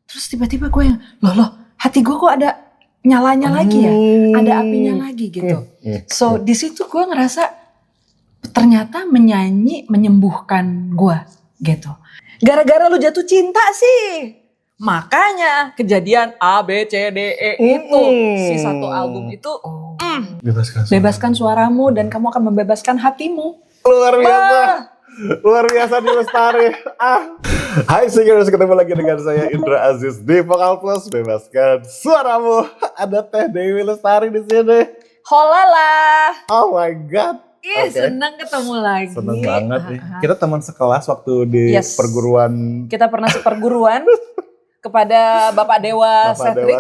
Terus tiba-tiba gue yang, loh, hati gue kok ada nyalanya lagi ya, ada apinya lagi gitu. So di situ gue ngerasa ternyata menyanyi menyembuhkan gue gitu. Gara-gara lu jatuh cinta sih, makanya kejadian A, B, C, D, E itu si satu album itu bebaskan suaramu dan kamu akan membebaskan hatimu. Luar biasa. Luar biasa di Lestari. Hai singers, ketemu lagi dengan saya Indra Aziz di Vokal Plus. Bebaskan suaramu. Ada Teh Dewi Lestari di sini. Holala. Oh my god. Senang ketemu lagi. Senang banget nih. Kita teman sekelas waktu di perguruan. Kita pernah seperguruan kepada Bapak Dewa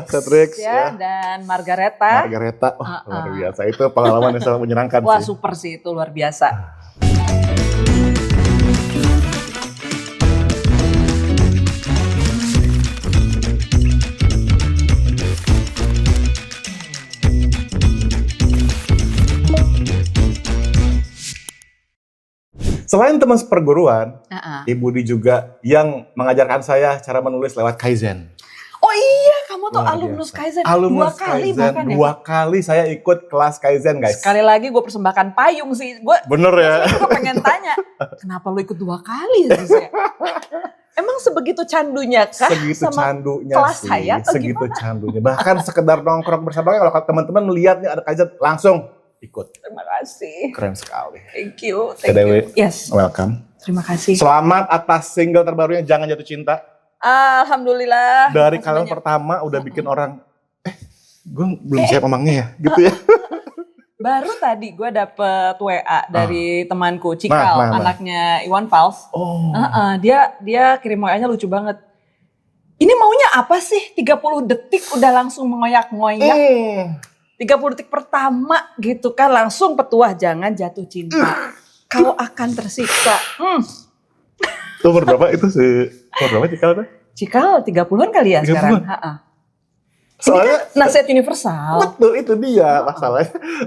Cetrix ya, dan Margareta. Luar biasa. Itu pengalaman yang sangat menyenangkan. Wah, super sih, itu luar biasa. Selain teman seperguruan, Ibu Di juga yang mengajarkan saya cara menulis lewat Kaizen. Oh iya, kamu tuh alumnus Kaizen. Dua kali saya ikut kelas Kaizen, guys. Sekali lagi gue persembahkan payung sih. Bener ya? Gue pengen tanya, kenapa lu ikut 2 kali sih? Emang sebegitu candunya kah? Segitu sama candunya kelas sih. saya atau Segitu gimana? candunya. Bahkan sekedar nongkrong bersama, kalau teman-teman melihat nih ada Kaizen, langsung ikut. Terima kasih. Keren sekali. Thank you. Dewi, yes. Welcome. Terima kasih. Selamat atas single terbarunya Jangan Jatuh Cinta. Alhamdulillah. Dari kalian pertama udah bikin orang, gue belum siap ngomongnya ya, gitu ya. Baru tadi gue dapet WA dari temanku Cikal, anaknya Iwan Fals. Dia kirim WA-nya lucu banget. Ini maunya apa sih? 30 detik udah langsung mengoyak-ngoyak. 30 detik pertama gitu kan langsung petuah jangan jatuh cinta. Kau akan tersiksa. Itu umur berapa itu sih? Umur berapa Cikal tuh? Cikal 30-an kali ya 30-an. Sekarang. Soalnya ini kan nasihat universal. Betul, itu dia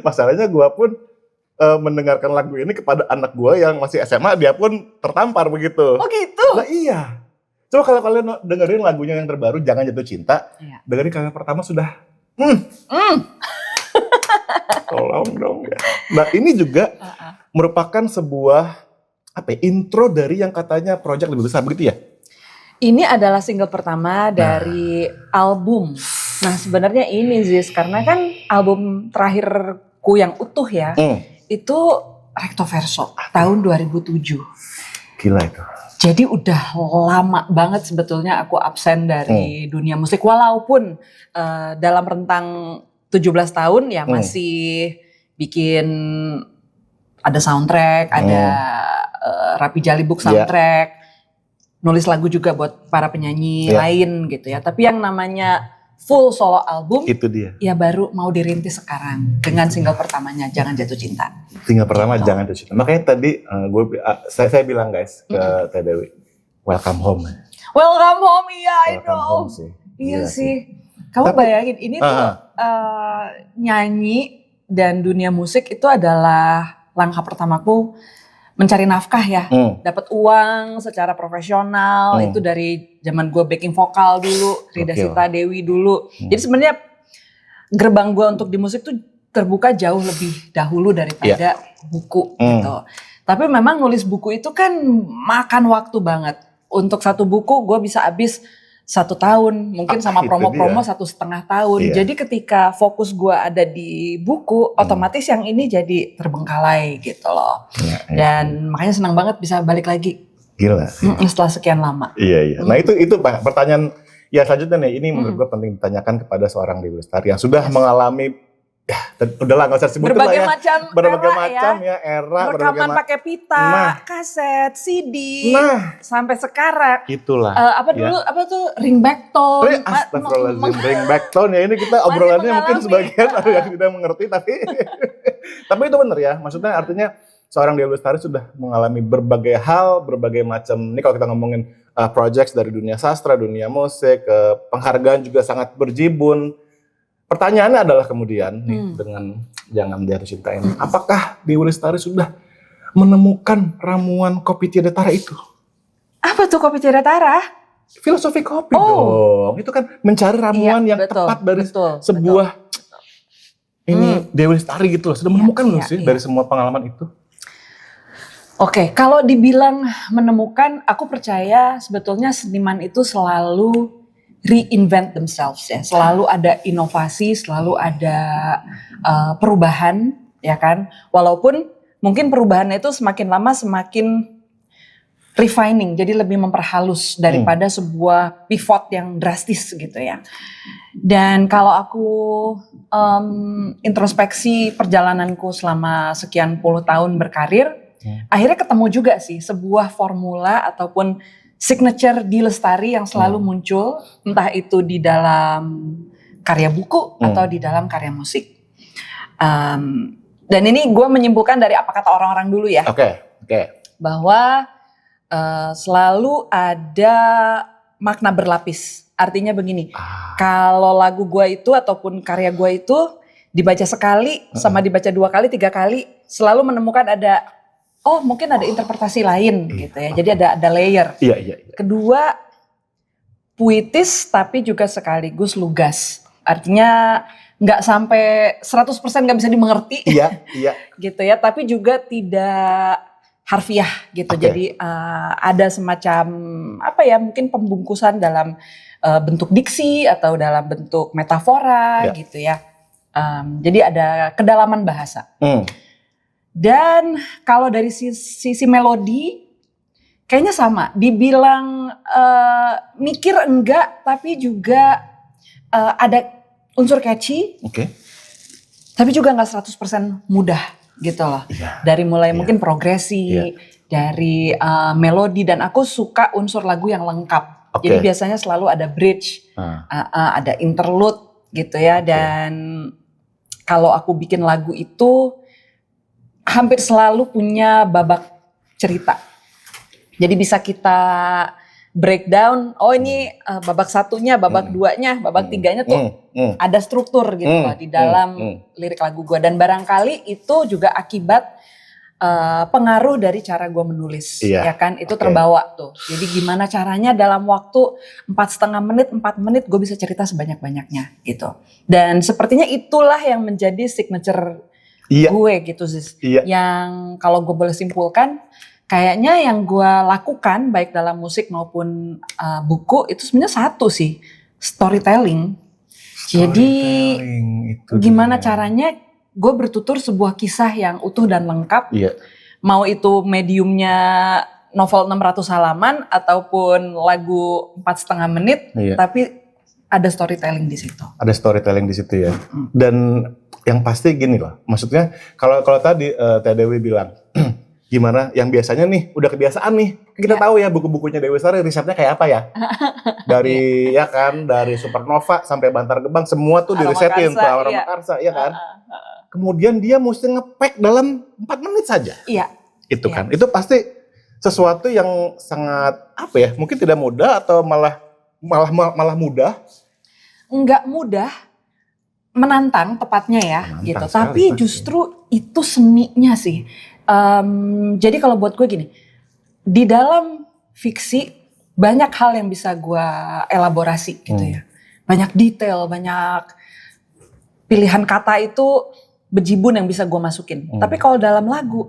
masalahnya gue pun mendengarkan lagu ini kepada anak gue yang masih SMA, dia pun tertampar begitu. Oh gitu? Nah iya. Coba kalau kalian dengerin lagunya yang terbaru Jangan Jatuh Cinta, dengerin kalian pertama sudah tolong dong ya. Nah ini juga merupakan sebuah intro dari yang katanya project lebih besar begitu ya? Ini adalah single pertama dari album. Nah sebenarnya ini Ziz, karena kan album terakhirku yang utuh ya, itu Recto Verso tahun 2007. Gila itu. Jadi udah lama banget sebetulnya aku absen dari dunia musik, walaupun dalam rentang 17 tahun ya masih bikin ada soundtrack, ada Rapi Jali Book soundtrack, nulis lagu juga buat para penyanyi lain gitu ya. Tapi yang namanya full solo album itu dia. Ya baru mau dirintis sekarang dengan single pertamanya Jangan Jatuh Cinta. Single pertama Jangan Jatuh Cinta. Makanya tadi saya bilang guys ke Teh Dewi, welcome home. Welcome home, iya I know. Home sih. Iya sih. Kamu bayangin ini tuh nyanyi dan dunia musik itu adalah langkah pertamaku mencari nafkah ya. Dapat uang secara profesional itu dari zaman gue backing vokal dulu, Rida Sita Dewi dulu. Jadi sebenarnya gerbang gue untuk di musik tuh terbuka jauh lebih dahulu daripada buku gitu. Tapi memang nulis buku itu kan makan waktu banget. Untuk satu buku gue bisa habis 1 tahun, mungkin sama promo-promo 1,5 tahun. Jadi ketika fokus gue ada di buku, otomatis yang ini jadi terbengkalai gitu loh. Dan makanya senang banget bisa balik lagi. Gila. Setelah sekian lama. Iya. Nah itu pertanyaan yang selanjutnya nih, ini menurut gue penting ditanyakan kepada seorang Dewi Lestari yang sudah mengalami, udahlah nggak usah sebutin lah ya. Berbagai macam era. Rekaman pakai pita, kaset, CD, sampai sekarang. Itulah. Apa tuh ringback tone. Astagfirullahaladzim, ringback tone ya, ini kita obrolannya mungkin sebagian ada yang tidak mengerti tapi itu benar ya. Maksudnya artinya seorang Dewi Lestari sudah mengalami berbagai hal, berbagai macam. Ini kalau kita ngomongin projects dari dunia sastra, dunia musik, penghargaan juga sangat berjibun. Pertanyaannya adalah kemudian nih, dengan Jangan Jatuh Cinta ini, apakah Dewi Lestari sudah menemukan ramuan kopi tiada tara itu? Apa tuh kopi tiada tara? Filosofi kopi dong. Itu kan mencari ramuan yang tepat dari sebuah ini Dewi Lestari gitu loh. Sudah menemukan loh sih dari semua pengalaman itu. Oke, kalau dibilang menemukan, aku percaya sebetulnya seniman itu selalu reinvent themselves ya. Selalu ada inovasi, selalu ada perubahan, ya kan. Walaupun mungkin perubahannya itu semakin lama semakin refining, jadi lebih memperhalus daripada sebuah pivot yang drastis gitu ya. Dan kalau aku introspeksi perjalananku selama sekian puluh tahun berkarir, akhirnya ketemu juga sih sebuah formula ataupun signature di Lestari yang selalu muncul, entah itu di dalam karya buku atau di dalam karya musik. Dan ini gue menyimpulkan dari apa kata orang-orang dulu ya. Oke. Bahwa selalu ada makna berlapis. Artinya begini, kalau lagu gue itu ataupun karya gue itu dibaca sekali, sama dibaca 2 kali, 3 kali, selalu menemukan ada, mungkin ada interpretasi lain gitu ya. Jadi ada layer. Iya. Kedua, puitis tapi juga sekaligus lugas. Artinya nggak sampai 100% nggak bisa dimengerti. Iya. Gitu ya, tapi juga tidak harfiah gitu. Jadi ada semacam mungkin pembungkusan dalam bentuk diksi atau dalam bentuk metafora gitu ya. Jadi ada kedalaman bahasa. Dan kalau dari sisi melodi kayaknya sama. Dibilang mikir enggak, tapi juga ada unsur catchy. Tapi juga nggak 100% mudah. Gitu loh, dari mulai mungkin progresi, dari melodi, dan aku suka unsur lagu yang lengkap. Jadi biasanya selalu ada bridge, ada interlude gitu ya. Dan kalau aku bikin lagu itu hampir selalu punya babak cerita. Jadi bisa kita breakdown, ini babak satunya, babak duanya, babak tiganya tuh ada struktur gitu loh di dalam lirik lagu gue. Dan barangkali itu juga akibat pengaruh dari cara gue menulis, ya kan, itu terbawa tuh. Jadi gimana caranya dalam waktu 4,5 menit, 4 menit gue bisa cerita sebanyak-banyaknya gitu. Dan sepertinya itulah yang menjadi signature gue gitu Ziz. Yang kalau gue boleh simpulkan, kayaknya yang gue lakukan baik dalam musik maupun buku itu sebenarnya satu sih, storytelling. Jadi gimana caranya gue bertutur sebuah kisah yang utuh dan lengkap. Mau itu mediumnya novel 600 halaman ataupun lagu 4,5 menit, tapi ada storytelling di situ. Ada storytelling di situ ya. Dan yang pasti gini loh, maksudnya kalau tadi Teh Dewi bilang gimana yang biasanya nih udah kebiasaan nih, kita tahu ya buku-bukunya Dewi Lestari risetnya kayak apa ya, dari dari Supernova sampai Bantar Gebang semua tuh dirisetin tuh Aroma Karsa ya kan. Kemudian dia mesti nge-pack dalam 4 menit saja. Itu kan, itu pasti sesuatu yang sangat mungkin tidak mudah atau malah mudah. Enggak mudah, menantang tepatnya ya, gitu. Tapi justru itu seninya sih. Jadi kalau buat gue gini, di dalam fiksi banyak hal yang bisa gue elaborasi gitu ya. Banyak detail, banyak pilihan kata itu bejibun yang bisa gue masukin. Tapi kalau dalam lagu,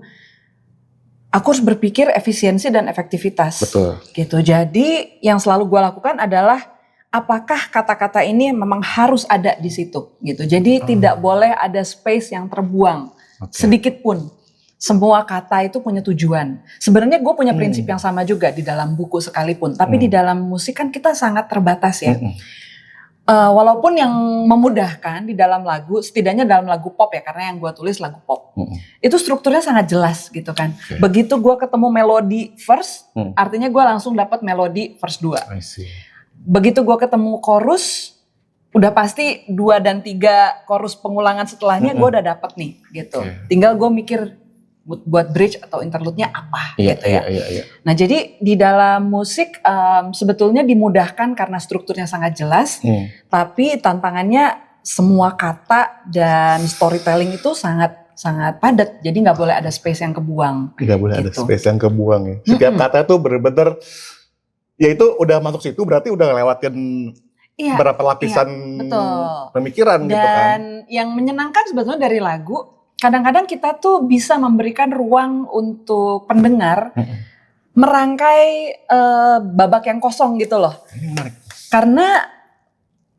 aku harus berpikir efisiensi dan efektivitas. Betul. Gitu. Jadi yang selalu gue lakukan adalah apakah kata-kata ini memang harus ada di situ gitu. Jadi tidak boleh ada space yang terbuang sedikit pun. Semua kata itu punya tujuan. Sebenarnya gue punya prinsip yang sama juga di dalam buku sekalipun. Tapi di dalam musik kan kita sangat terbatas ya. Walaupun yang memudahkan di dalam lagu, setidaknya dalam lagu pop ya, karena yang gue tulis lagu pop. Itu strukturnya sangat jelas gitu kan. Begitu gue ketemu melodi verse, artinya gue langsung dapat melodi verse 2. Begitu gue ketemu chorus, udah pasti 2 dan 3 chorus pengulangan setelahnya gue udah dapet nih gitu. Tinggal gue mikir buat bridge atau interlude-nya apa gitu ya. Nah jadi di dalam musik sebetulnya dimudahkan karena strukturnya sangat jelas, tapi tantangannya semua kata dan storytelling itu sangat padat. Jadi nggak boleh ada space yang kebuang. Nggak boleh ada space yang kebuang ya. Setiap kata tuh bener-bener ya itu udah masuk situ berarti udah ngelewatin berapa lapisan pemikiran gitu kan. Dan yang menyenangkan sebetulnya dari lagu, kadang-kadang kita tuh bisa memberikan ruang untuk pendengar merangkai babak yang kosong gitu loh. Ini menarik. Karena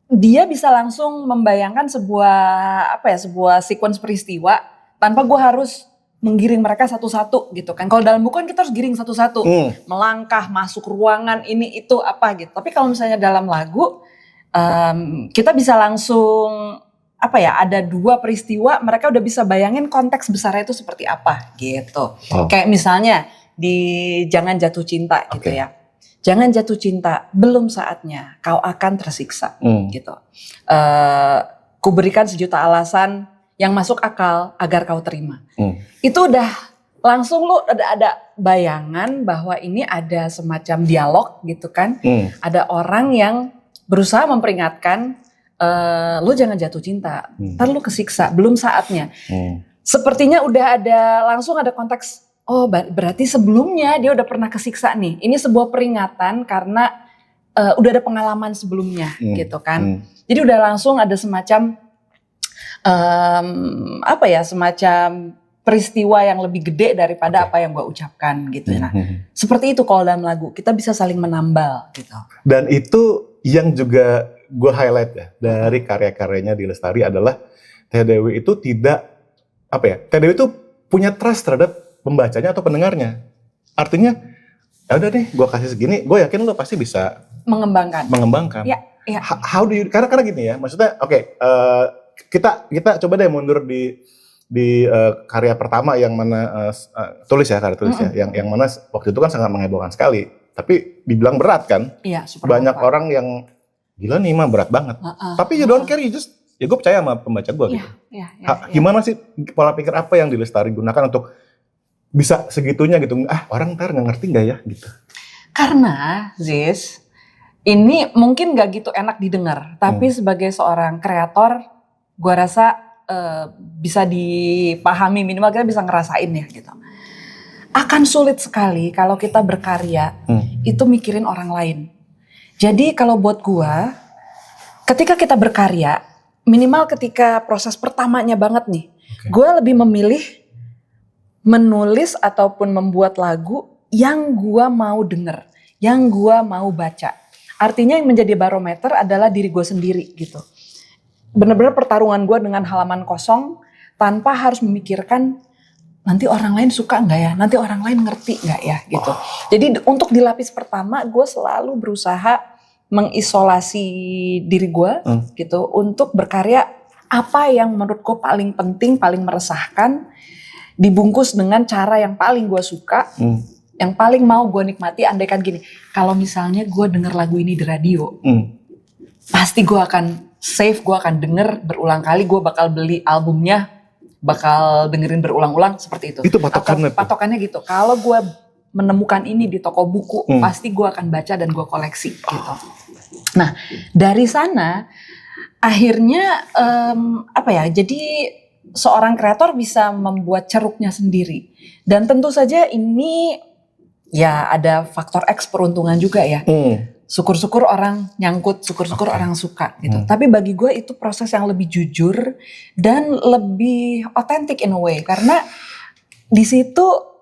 dia bisa langsung membayangkan sebuah sequence peristiwa tanpa gue harus menggiring mereka satu-satu gitu kan. Kalau dalam buku kan kita harus giring satu-satu, melangkah masuk ruangan ini itu apa gitu. Tapi kalau misalnya dalam lagu kita bisa langsung ada 2 peristiwa, mereka udah bisa bayangin konteks besarnya itu seperti apa gitu. Kayak misalnya di Jangan Jatuh Cinta gitu ya. Jangan jatuh cinta, belum saatnya kau akan tersiksa gitu. Ku berikan sejuta alasan yang masuk akal agar kau terima. Itu udah langsung lu ada bayangan bahwa ini ada semacam dialog gitu kan. Ada orang yang berusaha memperingatkan lu jangan jatuh cinta, ntar lu kesiksa, belum saatnya. Sepertinya udah langsung ada konteks, oh berarti sebelumnya dia udah pernah kesiksa nih. Ini sebuah peringatan karena udah ada pengalaman sebelumnya gitu kan. Jadi udah langsung ada semacam semacam peristiwa yang lebih gede daripada apa yang gue ucapkan gitu. Nah, seperti itu kalau dalam lagu kita bisa saling menambal gitu. Dan itu yang juga gue highlight ya dari karya-karyanya di Lestari adalah Teh Dewi itu tidak Teh Dewi itu punya trust terhadap pembacanya atau pendengarnya. Artinya ya udah deh gue kasih segini, gue yakin lo pasti bisa mengembangkan. Ya. How do you, karena gini ya, maksudnya kita coba deh mundur di karya pertama yang mana karya tulis ya, yang mana waktu itu kan sangat menghebohkan sekali, tapi dibilang berat kan. Iya, super banyak berat. Orang yang gila nih mah berat banget. Tapi you don't care, ya gue percaya sama pembaca gue gitu. Gimana sih pola pikir apa yang di Lestari gunakan untuk bisa segitunya gitu? Orang ntar nggak ngerti nggak ya gitu? Karena Ziz, ini mungkin gak gitu enak didengar, tapi sebagai seorang kreator, gue rasa bisa dipahami, minimal kita bisa ngerasain ya gitu. Akan sulit sekali kalau kita berkarya, itu mikirin orang lain. Jadi kalau buat gue, ketika kita berkarya, minimal ketika proses pertamanya banget nih, gue lebih memilih menulis ataupun membuat lagu yang gue mau denger, yang gue mau baca. Artinya yang menjadi barometer adalah diri gue sendiri gitu. Benar-benar pertarungan gue dengan halaman kosong tanpa harus memikirkan nanti orang lain suka nggak ya, nanti orang lain ngerti nggak ya gitu. Jadi untuk di lapis pertama gue selalu berusaha mengisolasi diri gue gitu untuk berkarya apa yang menurut gue paling penting, paling meresahkan, dibungkus dengan cara yang paling gue suka. Yang paling mau gue nikmati. Andaikan gini, kalau misalnya gue denger lagu ini di radio, pasti gue akan save, gue akan denger berulang kali, gue bakal beli albumnya, bakal dengerin berulang-ulang seperti itu. Itu patokannya. Patokannya gitu. Kalau gue menemukan ini di toko buku, pasti gue akan baca dan gue koleksi gitu. Nah dari sana akhirnya jadi seorang kreator bisa membuat ceruknya sendiri. Dan tentu saja ini ya ada faktor X peruntungan juga ya. Syukur-syukur orang nyangkut, syukur-syukur orang suka gitu. Tapi bagi gue itu proses yang lebih jujur dan lebih otentik in a way. Karena di situ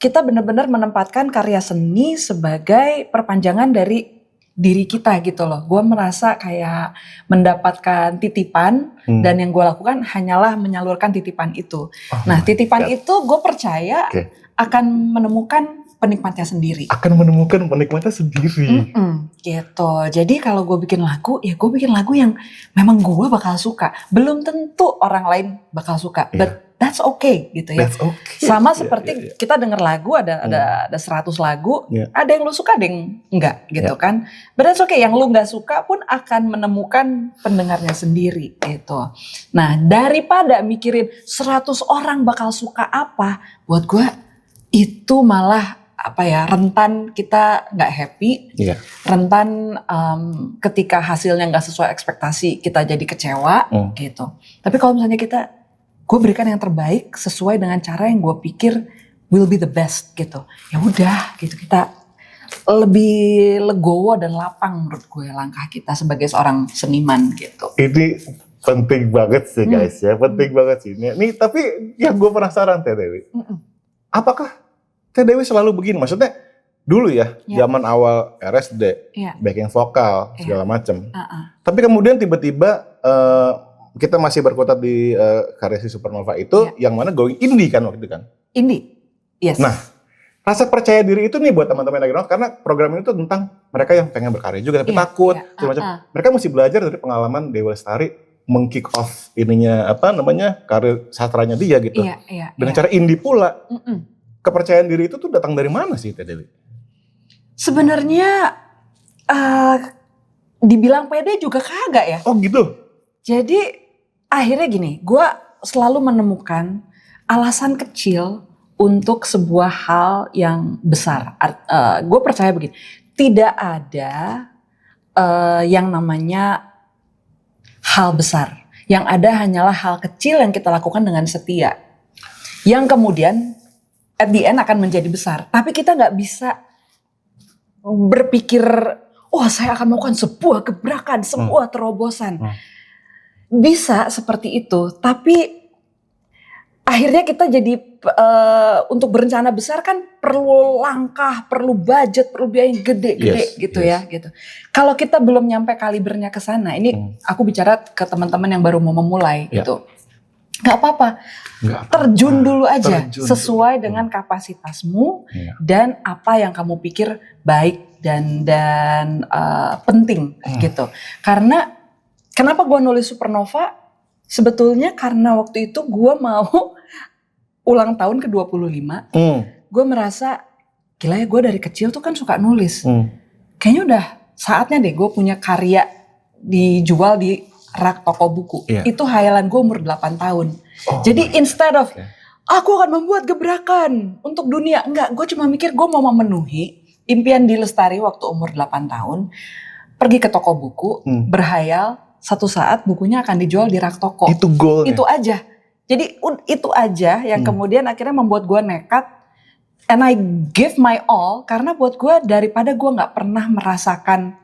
kita benar-benar menempatkan karya seni sebagai perpanjangan dari diri kita gitu loh. Gue merasa kayak mendapatkan titipan dan yang gue lakukan hanyalah menyalurkan titipan itu. Nah titipan itu gue percaya akan menemukan penikmatnya sendiri. Akan menemukan penikmatnya sendiri. Gitu. Jadi kalau gue bikin lagu, ya gue bikin lagu yang memang gue bakal suka. Belum tentu orang lain bakal suka, but that's okay gitu ya. That's okay. Sama seperti kita denger lagu ada 100 lagu, ada yang lu suka, ada yang enggak gitu kan. But that's okay, yang lu enggak suka pun akan menemukan pendengarnya sendiri gitu. Nah, daripada mikirin 100 orang bakal suka apa, buat gue itu malah rentan kita nggak happy, rentan ketika hasilnya nggak sesuai ekspektasi kita jadi kecewa gitu. Tapi kalau misalnya gue berikan yang terbaik sesuai dengan cara yang gue pikir will be the best gitu, ya udah gitu, kita lebih legowo dan lapang menurut gue langkah kita sebagai seorang seniman gitu. Ini penting banget sih guys ya, penting banget sih. Nih tapi yang gue penasaran Teh Dewi, apakah Teh Dewi selalu begini? Maksudnya dulu ya, zaman awal RSD, backing vokal segala macem. Tapi kemudian tiba-tiba kita masih berkutat di karya si Supernova itu, yang mana going indie kan waktu itu kan? Indie, yes. Nah, rasa percaya diri itu nih buat teman-teman yang karena program ini tuh tentang mereka yang pengen berkarya juga tapi takut, macam. Mereka mesti belajar dari pengalaman Dewi Lestari meng-kick off karir sastranya dia gitu. Dengan cara indie pula. Kepercayaan diri itu tuh datang dari mana sih Teh Dewi? Sebenarnya dibilang pede juga kagak ya. Oh gitu. Jadi akhirnya gini, gue selalu menemukan alasan kecil untuk sebuah hal yang besar. Gue percaya begini, tidak ada yang namanya hal besar. Yang ada hanyalah hal kecil yang kita lakukan dengan setia. Yang kemudian at the end akan menjadi besar. Tapi kita gak bisa berpikir, saya akan melakukan sebuah gebrakan, sebuah terobosan. Bisa seperti itu, tapi akhirnya kita jadi untuk berencana besar kan perlu langkah, perlu budget, perlu biaya yang gede-gede gitu. Kalau kita belum nyampe kalibernya ke sana, ini aku bicara ke teman-teman yang baru mau memulai gitu. Nggak apa-apa, terjun dulu aja sesuai dengan kapasitasmu dan apa yang kamu pikir baik dan penting gitu. Karena kenapa gue nulis Supernova? Sebetulnya karena waktu itu gue mau ulang tahun ke-25, gue merasa gila ya, gue dari kecil tuh kan suka nulis. Kayaknya udah saatnya deh gue punya karya dijual di rak toko buku. Itu hayalan gue umur 8 tahun. Jadi instead of aku akan membuat gebrakan untuk dunia, enggak, gue cuma mikir gue mau memenuhi impian di Lestari waktu umur 8 tahun. Pergi ke toko buku, berhayal satu saat bukunya akan dijual di rak toko. Itu goal. Itu aja. Jadi itu aja yang kemudian akhirnya membuat gue nekat. And I give my all karena buat gue daripada gue gak pernah merasakan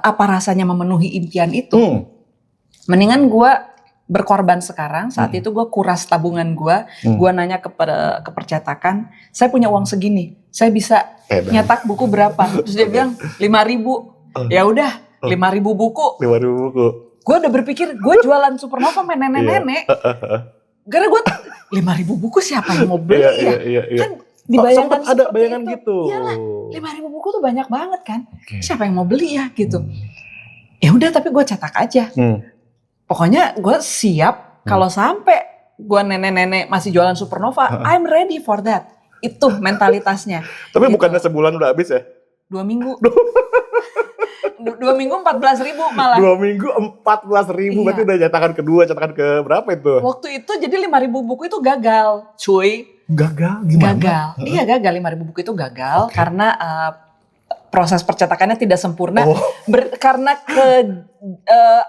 apa rasanya memenuhi impian itu. Mendingan gue berkorban sekarang. Saat itu gue kuras tabungan gue. Gue nanya ke percetakan, saya punya uang segini, saya bisa nyetak buku berapa? Terus dia bilang 5.000. Ya udah, 5.000 buku. 5.000 buku. Gue udah berpikir gue jualan Supernova sama nenek-nenek. Gara gue 5.000 buku siapa yang mau beli ya? Kan dibayangkan ada bayangan itu. Gitu. Iyalah, 5.000 buku tuh banyak banget kan. Siapa yang mau beli ya gitu. Ya udah, tapi gue cetak aja. Pokoknya gue siap kalau sampai gue nenek-nenek masih jualan Supernova, I'm ready for that. Itu mentalitasnya. Tapi gitu. bukannya sebulan udah habis ya? 2 minggu. 2 minggu 14.000 malah. 2 minggu 14.000, berarti udah cetakan kedua, cetakan ke berapa itu? Waktu itu jadi 5.000 buku itu gagal, cuy. Gagal gimana? Gagal. Iya gagal, 5.000 buku itu gagal karena proses percetakannya tidak sempurna. Karena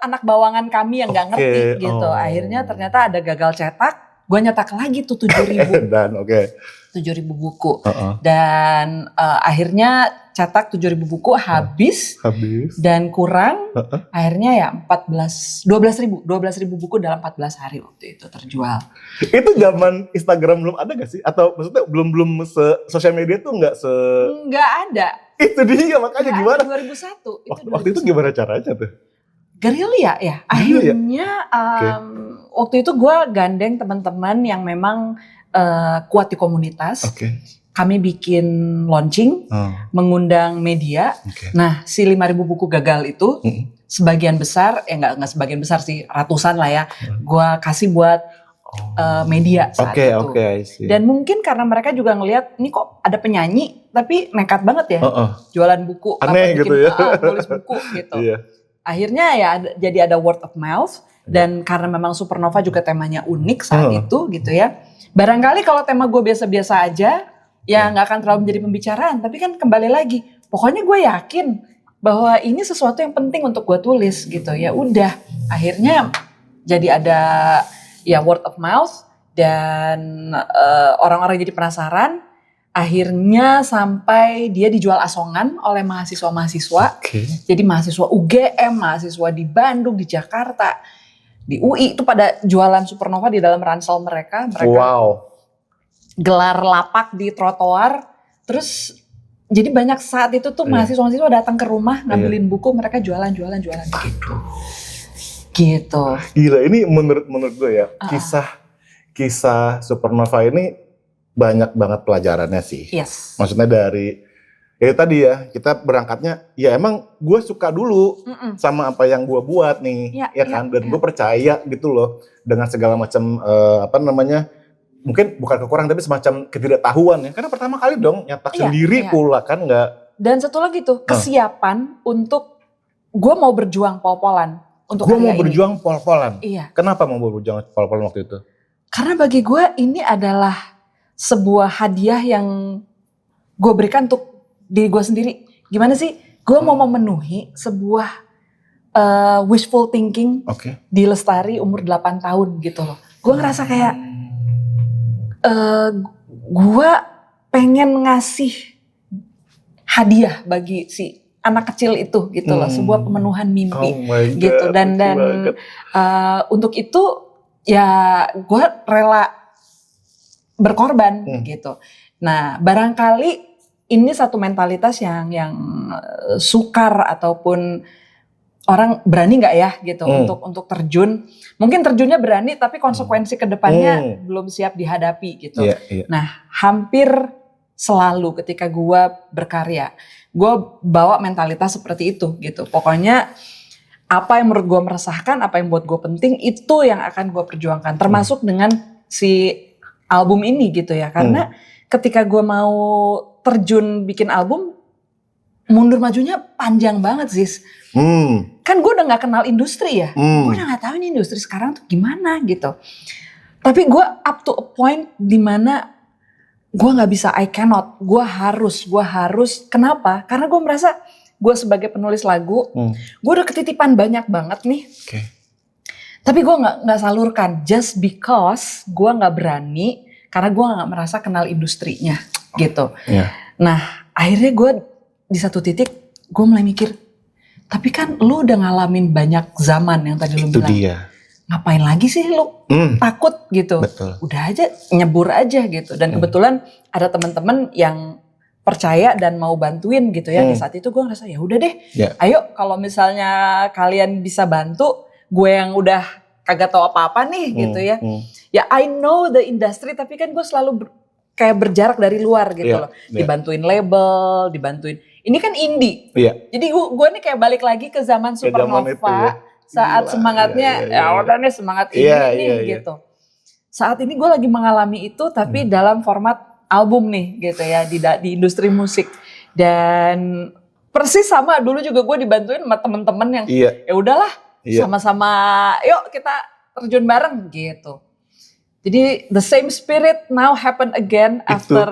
anak bawangan kami yang nggak ngerti gitu. Akhirnya ternyata ada gagal cetak. Gue nyetak lagi tuh 7.000. Dan 7.000 buku. Dan akhirnya cetak 7.000 buku habis. Dan kurang. Akhirnya ya 12.000 buku dalam 14 hari waktu itu terjual. Itu zaman Instagram belum ada gak sih? Atau maksudnya belum sosial media tuh nggak ada. Itu dia, makanya gimana? 2001. Waktu itu gimana caranya tuh? Gerilya ya. Akhirnya waktu itu gue gandeng teman-teman yang memang kuat di komunitas. Kami bikin launching, mengundang media. Nah, si 5.000 buku gagal itu sebagian besar, nggak sebagian besar sih, ratusan lah ya. Gue kasih buat media saat itu. Dan mungkin karena mereka juga ngelihat ini kok ada penyanyi tapi nekat banget ya, jualan buku, aneh gitu ya, tulis buku gitu. Akhirnya ya jadi ada word of mouth. Dan karena memang Supernova juga temanya unik saat itu gitu ya. Barangkali kalau tema gue biasa-biasa aja, ya nggak akan terlalu menjadi pembicaraan. Tapi kan kembali lagi, pokoknya gue yakin bahwa ini sesuatu yang penting untuk gue tulis gitu. Ya udah, akhirnya jadi ada ya word of mouth dan orang-orang jadi penasaran. Akhirnya sampai dia dijual asongan oleh mahasiswa-mahasiswa. Jadi mahasiswa UGM, mahasiswa di Bandung, di Jakarta, di UI itu pada jualan Supernova di dalam ransel mereka. Gelar lapak di trotoar. Terus jadi banyak saat itu tuh mahasiswa-mahasiswa datang ke rumah ngambilin buku, mereka jualan gitu. Gitu. Gila, ini menurut gue ya, kisah Supernova ini banyak banget pelajarannya sih. Yes. Maksudnya dari ya tadi ya, kita berangkatnya ya emang gue suka dulu sama apa yang gue buat nih, ya kan? Dan gue percaya gitu loh dengan segala macam mungkin bukan kekurangan tapi semacam ketidaktahuan ya. Karena pertama kali dong nyetak sendiri pula kan nggak. Dan satu lagi tuh kesiapan untuk gue mau berjuang pol-polan untuk gue mau berjuang pol-polan. Iya. Kenapa mau berjuang pol-polan waktu itu? Karena bagi gue ini adalah sebuah hadiah yang gue berikan untuk diri gue sendiri. Gimana sih? Gue mau memenuhi sebuah wishful thinking di Lestari umur 8 tahun gitu loh. Gue ngerasa kayak gue pengen ngasih hadiah bagi si anak kecil itu gitu loh. Sebuah pemenuhan mimpi gitu. Dan untuk itu ya gue rela berkorban gitu. Nah, barangkali ini satu mentalitas yang sukar ataupun orang berani nggak ya gitu untuk terjun. Mungkin terjunnya berani tapi konsekuensi kedepannya belum siap dihadapi gitu. Nah, hampir selalu ketika gue berkarya, gue bawa mentalitas seperti itu gitu. Pokoknya apa yang menurut gue meresahkan, apa yang buat gue penting itu yang akan gue perjuangkan. Termasuk dengan si album ini gitu ya, karena ketika gue mau terjun bikin album, mundur majunya panjang banget Ziz. Kan gue udah gak kenal industri ya, gue udah gak tahu ini industri sekarang tuh gimana gitu. Tapi gue up to a point dimana gue gak bisa, I cannot, gue harus, kenapa? Karena gue merasa gue sebagai penulis lagu, gue udah ketitipan banyak banget nih. Tapi gue nggak salurkan just because gue nggak berani karena gue nggak merasa kenal industrinya gitu. Nah akhirnya gue di satu titik gue mulai mikir, tapi kan lu udah ngalamin banyak zaman yang tadi lu bilang. Ngapain lagi sih lu takut gitu? Udah aja nyebur aja gitu. Dan kebetulan ada teman-teman yang percaya dan mau bantuin gitu ya. Di saat itu gue ngerasa ya udah deh, ayo kalau misalnya kalian bisa bantu. Gue yang udah kagak tahu apa-apa nih gitu ya. Ya I know the industry tapi kan gue selalu kayak berjarak dari luar gitu loh. Dibantuin label, dibantuin. Ini kan indie. Jadi gue nih kayak balik lagi ke zaman Supernova. Saat semangatnya ya udah nih semangat ini gitu. Saat ini gue lagi mengalami itu tapi dalam format album nih gitu ya di industri musik. Dan persis sama dulu juga gue dibantuin sama temen-temen yang ya udahlah. Sama-sama yuk kita terjun bareng gitu. Jadi the same spirit now happen again after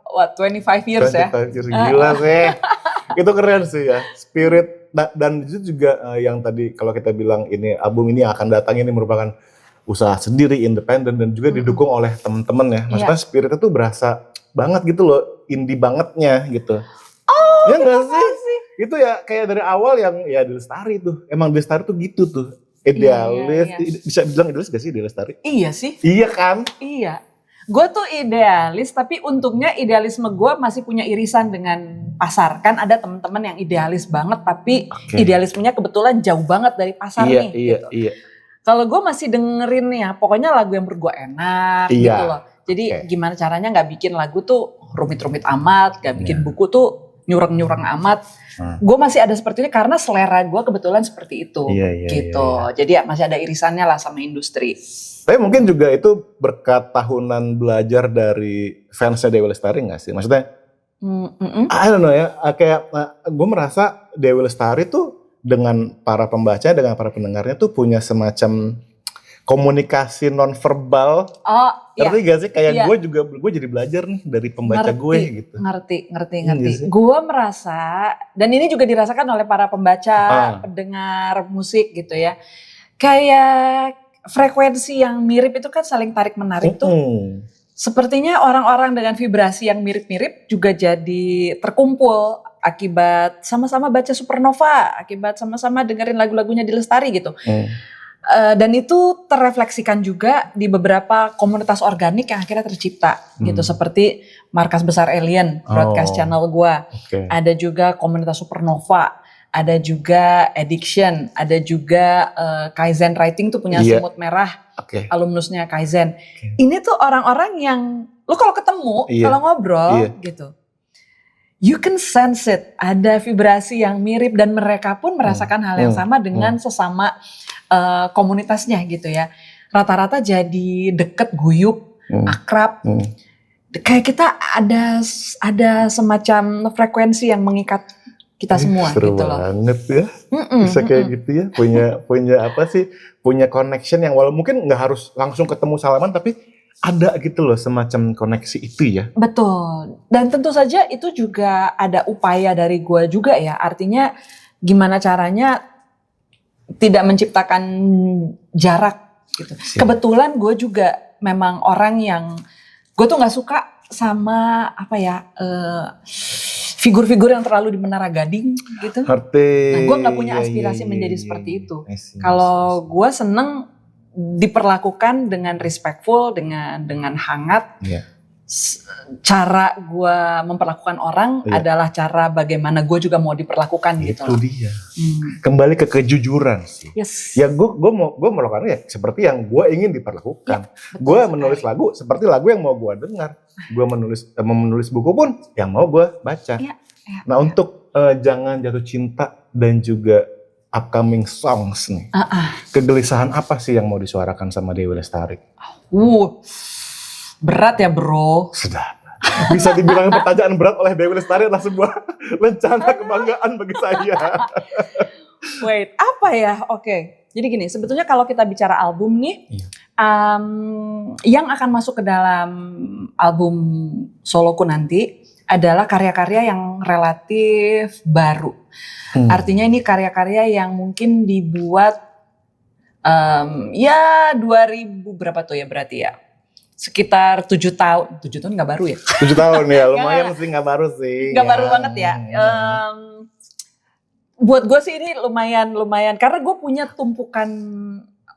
25 years 25 ya. 25 years gila sih. Itu keren sih ya. Spirit dan itu juga yang tadi kalau kita bilang ini album ini akan datang ini merupakan usaha sendiri independen dan juga didukung oleh teman-teman ya. Maksudnya spiritnya tuh berasa banget gitu loh, indie bangetnya gitu. Ya enggak sih? Itu ya kayak dari awal yang ya di Lestari tuh. Emang di Lestari tuh gitu tuh. Idealis. Bisa bilang idealis gak sih di Lestari? Iya sih. Iya kan? Iya. Gue tuh idealis tapi untungnya idealisme gue masih punya irisan dengan pasar. Kan ada teman-teman yang idealis banget tapi idealismenya kebetulan jauh banget dari pasar nih. Iya. Kalau gue masih dengerin ya pokoknya lagu yang menurut gue enak gitu loh. Jadi gimana caranya gak bikin lagu tuh rumit-rumit amat, gak bikin buku tuh nyurang-nyurang amat. Gue masih ada seperti ini karena selera gue kebetulan seperti itu gitu. Jadi ya masih ada irisannya lah sama industri. Tapi mungkin juga itu berkat tahunan belajar dari fansnya Dewi Lestari gak sih? Maksudnya I don't know ya, kayak gue merasa Dewi Lestari tuh dengan para pembaca, dengan para pendengarnya tuh punya semacam komunikasi nonverbal. Ngerti gak sih? Kayak gue jadi belajar nih dari pembaca gue gitu. Ngerti. Gue merasa, dan ini juga dirasakan oleh para pembaca, pendengar musik gitu ya. Kayak frekuensi yang mirip itu kan saling tarik menarik tuh. sepertinya orang-orang dengan vibrasi yang mirip-mirip juga jadi terkumpul akibat sama-sama baca Supernova, akibat sama-sama dengerin lagu-lagunya di Lestari gitu. Dan itu terrefleksikan juga di beberapa komunitas organik yang akhirnya tercipta gitu, seperti Markas Besar Alien, broadcast channel gua. Ada juga komunitas Supernova, ada juga Addiction, ada juga Kaizen Writing tuh punya Semut Merah, alumnusnya Kaizen. Ini tuh orang-orang yang lu kalau ketemu, kalau ngobrol gitu, you can sense it, ada vibrasi yang mirip dan mereka pun merasakan hal yang sama dengan sesama komunitasnya gitu ya. Rata-rata jadi deket, guyup, akrab. Kayak kita ada semacam frekuensi yang mengikat kita semua seru gitu loh. Banget ya. Bisa kayak gitu ya. Punya apa sih? Punya connection yang walau mungkin nggak harus langsung ketemu salaman, tapi ada gitu loh semacam koneksi itu ya. Betul. Dan tentu saja itu juga ada upaya dari gue juga ya. Artinya gimana caranya tidak menciptakan jarak gitu. Kebetulan gue juga memang orang yang gue tuh nggak suka sama apa ya figur-figur yang terlalu di Menara Gading gitu. Nah, gue nggak punya aspirasi menjadi seperti itu. Kalau gue seneng diperlakukan dengan respectful, dengan hangat. Cara gue memperlakukan orang adalah cara bagaimana gue juga mau diperlakukan gitu. Itu dia. Kembali ke kejujuran sih. Ya gue mau lakukan ya seperti yang gue ingin diperlakukan. Gue menulis lagu seperti lagu yang mau gue dengar. Gue menulis buku pun yang mau gue baca. Nah untuk jangan jatuh cinta dan juga upcoming songs nih. Kegelisahan apa sih yang mau disuarakan sama Dewi Lestari? Berat ya bro. Sedap. Bisa dibilang pertanyaan berat oleh Dewi Lestari adalah sebuah lencana kebanggaan bagi saya. Wait, apa ya? Oke. Jadi gini, sebetulnya kalau kita bicara album nih, yang akan masuk ke dalam album soloku nanti adalah karya-karya yang relatif baru. Artinya ini karya-karya yang mungkin dibuat ya 2000 berapa tuh ya berarti ya? Sekitar 7 tahun. 7 tahun gak baru ya? 7 tahun ya, lumayan sih gak baru sih. Gak baru banget ya. Buat gue sih ini lumayan. Karena gue punya tumpukan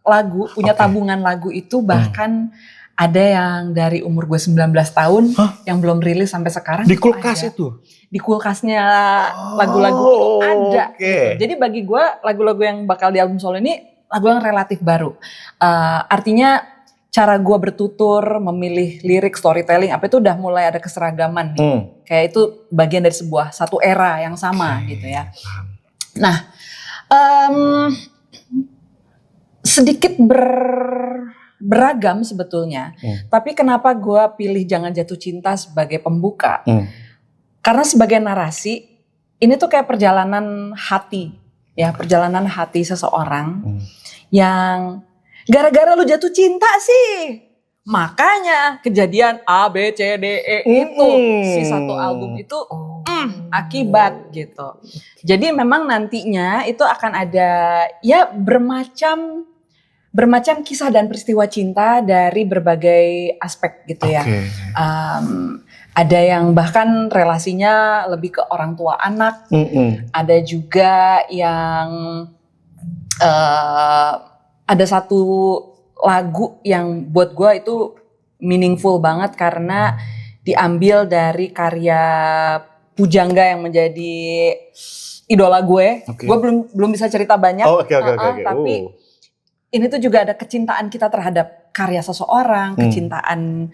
lagu, punya tabungan lagu itu bahkan ada yang dari umur gue 19 tahun yang belum rilis sampai sekarang. Di kulkas itu? Di kulkasnya lagu-lagu itu ada. Jadi bagi gue lagu-lagu yang bakal di album solo ini lagu yang relatif baru. Artinya cara gue bertutur, memilih lirik, storytelling, apa itu udah mulai ada keseragaman nih. Kayak itu bagian dari satu era yang sama gitu ya. Nah, sedikit beragam sebetulnya. Tapi kenapa gue pilih Jangan Jatuh Cinta sebagai pembuka? Karena sebagai narasi, ini tuh kayak perjalanan hati. Ya, perjalanan hati seseorang yang gara-gara lu jatuh cinta sih, makanya kejadian A, B, C, D, E itu si satu album itu akibat gitu. Jadi memang nantinya itu akan ada ya bermacam kisah dan peristiwa cinta dari berbagai aspek gitu ya. Ada yang bahkan relasinya lebih ke orang tua anak, ada juga yang ada satu lagu yang buat gue itu meaningful banget karena diambil dari karya Pujangga yang menjadi idola gue. Gue belum bisa cerita banyak. Tapi ini tuh juga ada kecintaan kita terhadap karya seseorang, kecintaan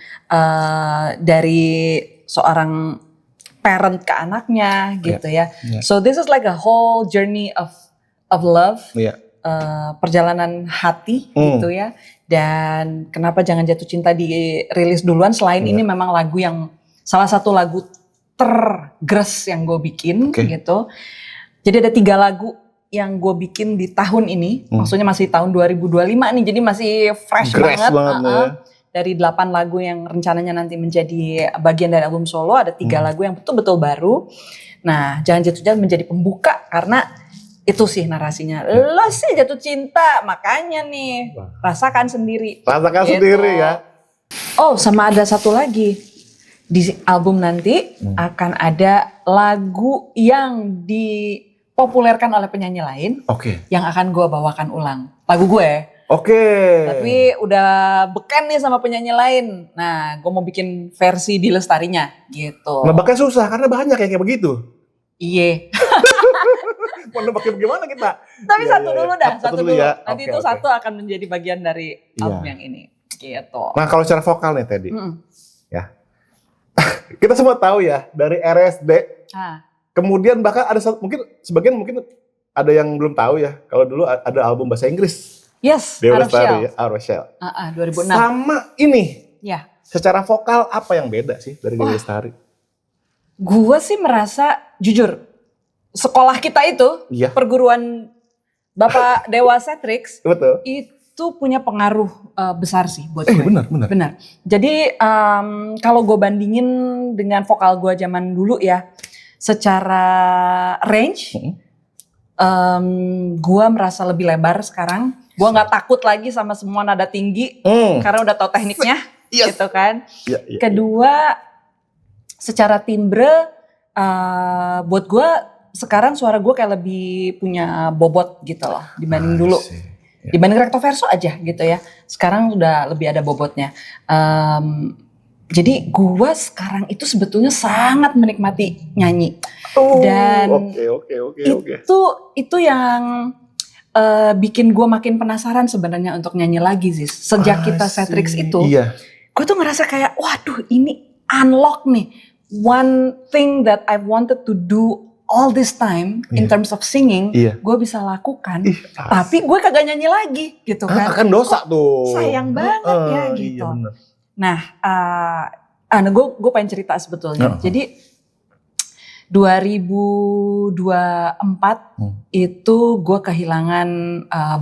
dari seorang parent ke anaknya gitu ya. So this is like a whole journey of love. Perjalanan hati gitu ya. Dan kenapa Jangan Jatuh Cinta dirilis duluan selain ini memang lagu yang salah satu lagu tergres yang gue bikin gitu. Jadi ada 3 lagu yang gue bikin di tahun ini, maksudnya masih tahun 2025 nih, jadi masih fresh banget. Dari 8 lagu yang rencananya nanti menjadi bagian dari album solo, ada 3 lagu yang betul-betul baru. Nah, Jangan Jatuh Cinta menjadi pembuka karena itu sih narasinya. Lo sih jatuh cinta, makanya nih rasakan sendiri. Rasakan gitu. Sendiri ya. Oh, sama ada satu lagi. Di album nanti akan ada lagu yang dipopulerkan oleh penyanyi lain. Yang akan gue bawakan ulang. Lagu gue. Tapi udah beken nih sama penyanyi lain. Nah, gue mau bikin versi di Lestarinya gitu. Nebaknya susah karena banyak yang kayak begitu. Iya. Mau nebaknya bagaimana kita? Tapi satu dulu dah, satu dulu. Ya. Nanti itu satu akan menjadi bagian dari album yang ini. Gitu. Nah, kalau secara vokal nih Teddy. Ya. Kita semua tahu ya dari RSD. Kemudian bahkan ada mungkin sebagian ada yang belum tahu ya. Kalau dulu ada album bahasa Inggris. Yes, Dewa Lestari, Out of Shell. 2006. Sama ini. Ya. Secara vokal apa yang beda sih dari Dewa Lestari? Gue sih merasa jujur sekolah kita itu perguruan Bapak Dewa Setrix itu punya pengaruh besar sih buat gue. Benar. Jadi kalau gue bandingin dengan vokal gue zaman dulu ya, secara range, gue merasa lebih lebar sekarang. Gue nggak takut lagi sama semua nada tinggi karena udah tahu tekniknya, gitu kan. Kedua, secara timbre, buat gue sekarang suara gue kayak lebih punya bobot gitu loh dibanding dulu. Dibanding recto verso aja gitu ya. Sekarang udah lebih ada bobotnya. Jadi gue sekarang itu sebetulnya sangat menikmati nyanyi. Dan itu yang bikin gue makin penasaran sebenarnya untuk nyanyi lagi sih. Sejak kita Setrix itu, gue tuh ngerasa kayak, waduh ini unlock nih. One thing that I wanted to do all this time in terms of singing, gue bisa lakukan. Tapi gue kagak nyanyi lagi gitu kan. Akan dosa tuh. Sayang banget ya gitu. Nah, gue pengen cerita sebetulnya. Jadi 2024 itu gue kehilangan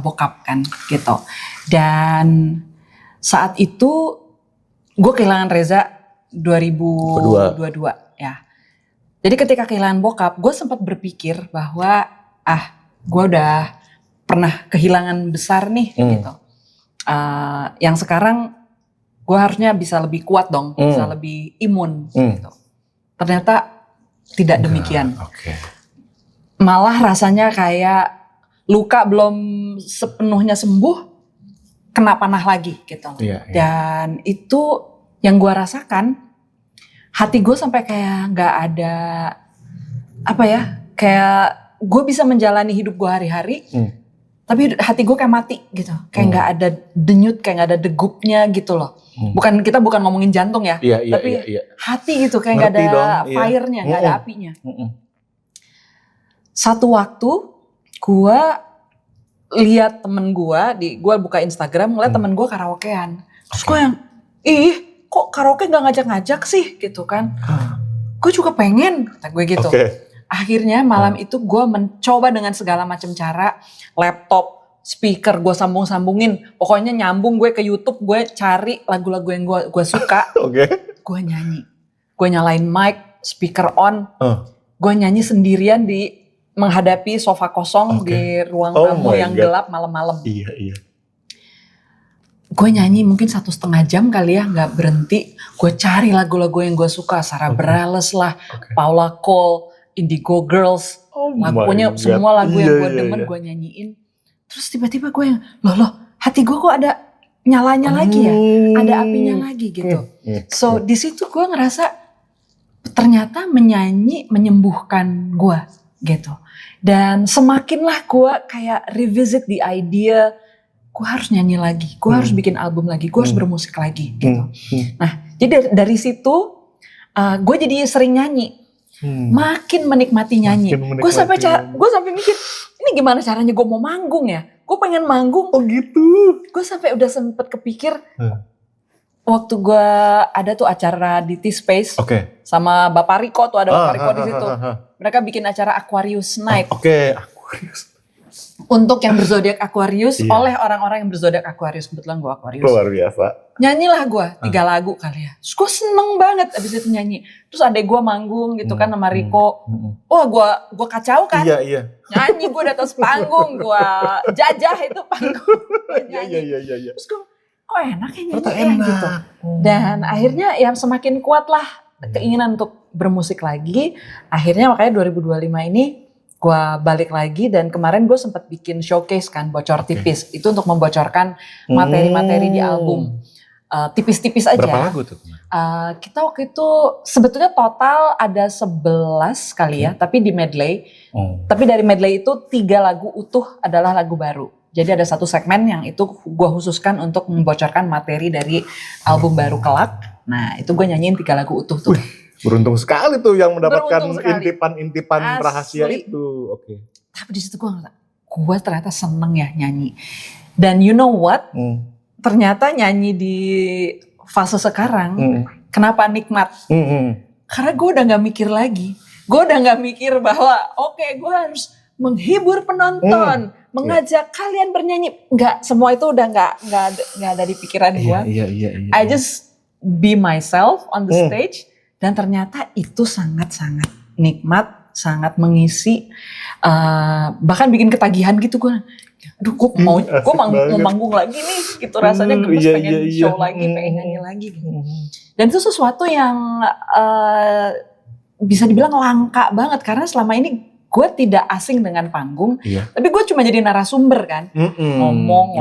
bokap kan gitu. Dan saat itu gue kehilangan Reza 2022 ya. Jadi ketika kehilangan bokap, gue sempat berpikir bahwa gue udah pernah kehilangan besar nih gitu. Yang sekarang gue harusnya bisa lebih kuat dong, bisa lebih imun gitu. Ternyata tidak demikian. Malah rasanya kayak luka belum sepenuhnya sembuh, kena panah lagi gitu. Dan itu yang gue rasakan, hati gue sampai kayak gak ada, kayak gue bisa menjalani hidup gue hari-hari, tapi hati gue kayak mati gitu. Kayak gak ada denyut, kayak gak ada degupnya gitu loh. Kita bukan ngomongin jantung ya, tapi hati gitu kayak nggak ada fire-nya, nggak ada apinya. Satu waktu gue lihat temen gue buka Instagram, ngeliat temen gue karaokean. Terus gue yang, kok karaoke nggak ngajak-ngajak sih gitu kan? Gue juga pengen, kata gue gitu. Akhirnya malam itu gue mencoba dengan segala macam cara, laptop, speaker gue sambung-sambungin, pokoknya nyambung gue ke YouTube, gue cari lagu-lagu yang gue suka, gue nyanyi, gue nyalain mic, speaker on, gue nyanyi sendirian menghadapi sofa kosong di ruang tamu yang gelap malam-malam. Gue nyanyi mungkin 1,5 jam kali ya, nggak berhenti, gue cari lagu-lagu yang gue suka, Sarah Bareilles lah, Paula Cole, Indigo Girls, lagunya semua lagu yang gue demen gue nyanyiin. Terus tiba-tiba gue yang, loh, hati gue kok ada nyalanya lagi ya, ada apinya lagi gitu. So di situ gue ngerasa ternyata menyanyi menyembuhkan gue gitu. Dan semakinlah gue kayak revisit the idea, gue harus nyanyi lagi, gue harus bikin album lagi, gue harus bermusik lagi gitu. Nah jadi dari situ gue jadi sering nyanyi. Makin menikmati nyanyi. Gue sampai mikir, ini gimana caranya gue mau manggung ya? Gue pengen manggung. Oh gitu. Gue sampai udah sempet kepikir, waktu gue ada tuh acara di T-Space sama Bapak Riko tuh, ada Bapak Riko di situ. Mereka bikin acara Aquarius Night. Aquarius. Untuk yang berzodiak Aquarius, oleh orang-orang yang berzodiak Aquarius, kebetulan gue Aquarius. Luar biasa. Nyanyilah gue 3 lagu kali ya. Terus gue seneng banget abis itu nyanyi. Terus adek gue manggung gitu kan sama Riko. Wah gue kacau kan. Nyanyi gue di atas panggung, gue jajah itu panggung. Terus kok enak ya nyanyi gitu. Dan akhirnya ya semakin kuat lah keinginan untuk bermusik lagi. Akhirnya makanya 2025 ini gue balik lagi dan kemarin gue sempat bikin showcase kan, bocor tipis. Itu untuk membocorkan materi-materi di album. Tipis-tipis aja. Berapa lagu tuh? Kita waktu itu sebetulnya total ada 11 kali ya, tapi di medley. Tapi dari medley itu 3 lagu utuh adalah lagu baru. Jadi ada satu segmen yang itu gue khususkan untuk membocorkan materi dari album baru Kelak. Nah itu gue nyanyiin 3 lagu utuh tuh. Beruntung sekali tuh yang mendapatkan intipan-intipan rahasia itu. Oke. Tapi di situ gue ternyata seneng ya nyanyi. Dan you know what? Ternyata nyanyi di fase sekarang, kenapa nikmat? Karena gue udah gak mikir lagi. Gue udah gak mikir bahwa gue harus menghibur penonton, mengajak kalian bernyanyi. Enggak, semua itu udah gak ada di pikiran gue. I just be myself on the stage. Dan ternyata itu sangat-sangat nikmat, sangat mengisi. Bahkan bikin ketagihan gitu gue. Aduh, gue mau manggung lagi nih, gitu rasanya gue pengen show lagi, pengen nyanyi lagi. Gitu. Dan itu sesuatu yang bisa dibilang langka banget karena selama ini gue tidak asing dengan panggung, tapi gue cuma jadi narasumber kan, ngomong,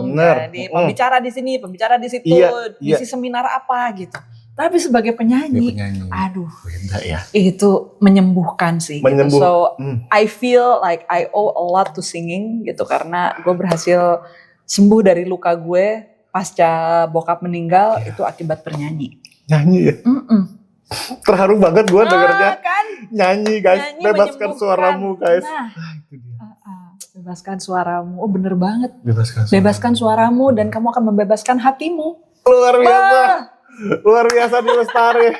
jadi pembicara di sini, pembicara di situ, ngisi seminar apa gitu. Tapi sebagai penyanyi, aduh, beda ya. Itu menyembuhkan sih. Gitu. So I feel like I owe a lot to singing gitu karena gue berhasil sembuh dari luka gue pasca bokap meninggal itu akibat bernyanyi. Nyanyi ya? Terharu banget gue dengernya. Kan? Nyanyi guys, bebaskan suaramu guys. Nah, bebaskan suaramu, oh bener banget. Bebaskan suaramu dan kamu akan membebaskan hatimu. Luar biasa. Luar biasa di Lestari.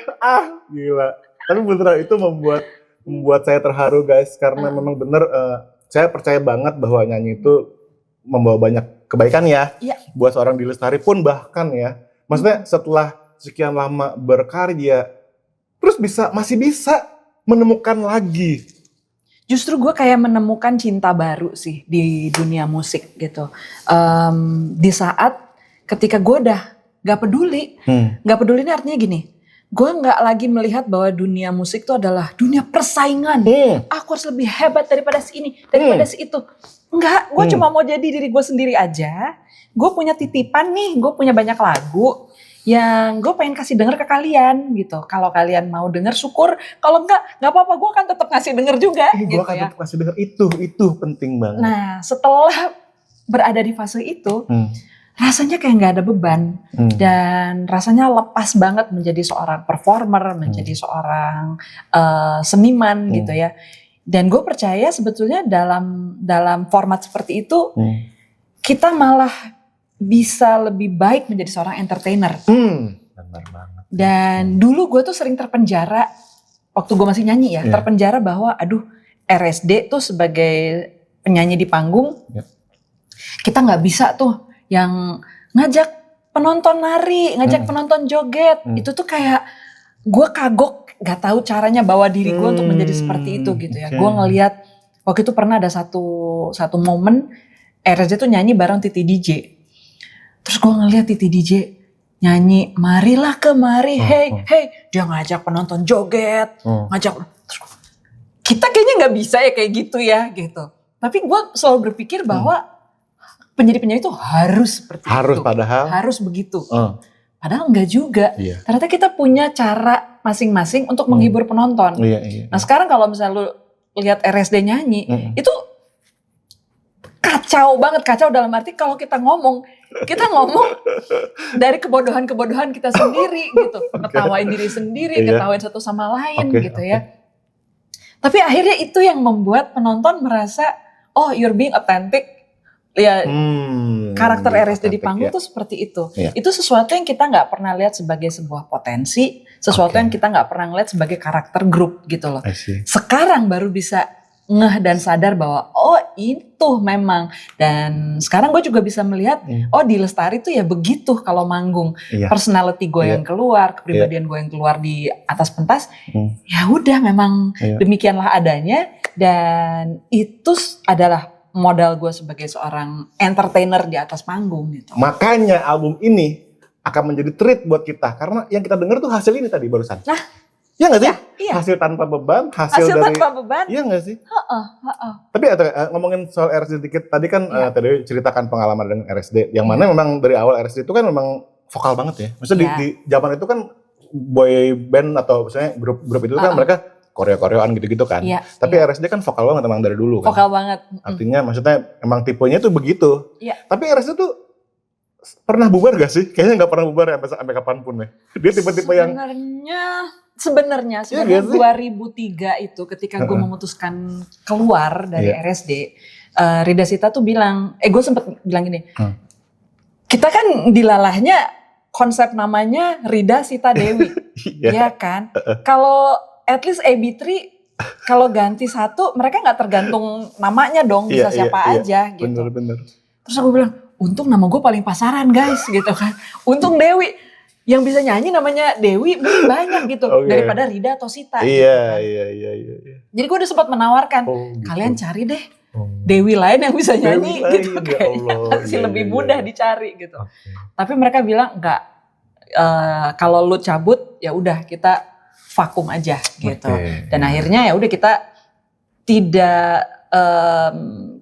Gila. Tapi beneran itu membuat saya terharu guys. Karena memang bener, saya percaya banget bahwa nyanyi itu membawa banyak kebaikan ya. Buat seorang di Lestari pun bahkan ya. Maksudnya setelah sekian lama berkarya, terus masih bisa menemukan lagi. Justru gue kayak menemukan cinta baru sih di dunia musik gitu. Di saat ketika gue udah gak peduli. Gak peduli ini artinya gini. Gue gak lagi melihat bahwa dunia musik itu adalah dunia persaingan. Aku harus lebih hebat daripada si ini, daripada si itu. Enggak, gue cuma mau jadi diri gue sendiri aja. Gue punya titipan nih, gue punya banyak lagu yang gue pengen kasih denger ke kalian gitu. Kalau kalian mau denger syukur, kalau enggak apa-apa, gue akan tetap ngasih denger juga. Gue akan tetap kasih denger, itu penting banget. Nah setelah berada di fase itu, rasanya kayak gak ada beban dan rasanya lepas banget menjadi seorang performer, menjadi seorang seniman gitu ya. Dan gue percaya sebetulnya dalam format seperti itu kita malah bisa lebih baik menjadi seorang entertainer. Benar banget. Dan dulu gue tuh sering terpenjara waktu gue masih nyanyi ya, terpenjara bahwa RSD tuh sebagai penyanyi di panggung, kita nggak bisa tuh yang ngajak penonton nari, ngajak penonton joget. Itu tuh kayak gue kagok gak tahu caranya bawa diri gue untuk menjadi seperti itu gitu ya. Gue ngelihat waktu itu pernah ada satu momen RSD tuh nyanyi bareng Titi DJ. Terus gue ngelihat Titi DJ nyanyi marilah kemari, hey. Dia ngajak penonton joget, terus kita kayaknya gak bisa ya kayak gitu ya gitu. Tapi gue selalu berpikir bahwa penyanyi-penyanyi itu harus seperti itu. Harus begitu. Padahal enggak juga. Ternyata kita punya cara masing-masing untuk menghibur penonton. Nah sekarang kalau misalnya lu lihat RSD nyanyi, itu kacau banget. Kacau dalam arti kalau kita ngomong dari kebodohan-kebodohan kita sendiri gitu. Ngetawain diri sendiri, ketawain satu sama lain gitu ya. Tapi akhirnya itu yang membuat penonton merasa, oh you're being authentic. Ya karakter RSD di panggung tuh seperti itu. Itu sesuatu yang kita nggak pernah lihat sebagai sebuah potensi, sesuatu yang kita nggak pernah lihat sebagai karakter grup gitu loh. Sekarang baru bisa ngeh dan sadar bahwa oh itu memang. Dan sekarang gue juga bisa melihat oh di Lestari tuh ya begitu kalau manggung. Personality gue yang keluar, kepribadian gue yang keluar di atas pentas. Ya udah memang demikianlah adanya dan itu adalah modal gue sebagai seorang entertainer di atas panggung gitu. Makanya album ini akan menjadi treat buat kita karena yang kita dengar tuh hasil ini tadi barusan. Nah, iya nggak sih? Iya. Hasil tanpa beban, hasil dari tanpa beban. Iya nggak sih? Tapi ngomongin soal RSD dikit, tadi kan tadi ceritakan pengalaman dengan RSD, yang mana memang dari awal RSD itu kan memang vokal banget ya. Maksudnya di zaman itu kan boy band atau misalnya grup itu kan mereka koreo-koreoan gitu-gitu kan. Tapi RSD kan vokal banget emang dari dulu kan. Vokal banget. Artinya maksudnya emang tipenya tuh begitu. Iya. Tapi RSD tuh pernah bubar gak sih? Kayaknya nggak pernah bubar ya sampai kapanpun ya. Dia tipe-tipe yang Sebenarnya 2003 itu ketika gue memutuskan keluar dari RSD, Rida Sita tuh bilang, gue sempet bilang gini, kita kan dilalahnya konsep namanya Rida Sita Dewi, ya kan? Kalau at least AB3 kalau ganti satu, mereka nggak tergantung namanya dong, bisa siapa aja gitu. Bener. Terus aku bilang, untung nama gue paling pasaran guys, gitu kan. Untung Dewi. Yang bisa nyanyi namanya Dewi mungkin banyak gitu daripada Rida atau Sita. Iya. Jadi gue udah sempat menawarkan, kalian cari deh Dewi lain yang bisa nyanyi gitu, kayaknya masih lebih mudah dicari gitu. Tapi mereka bilang enggak, kalau lu cabut ya udah kita vakum aja gitu. Dan akhirnya ya udah kita tidak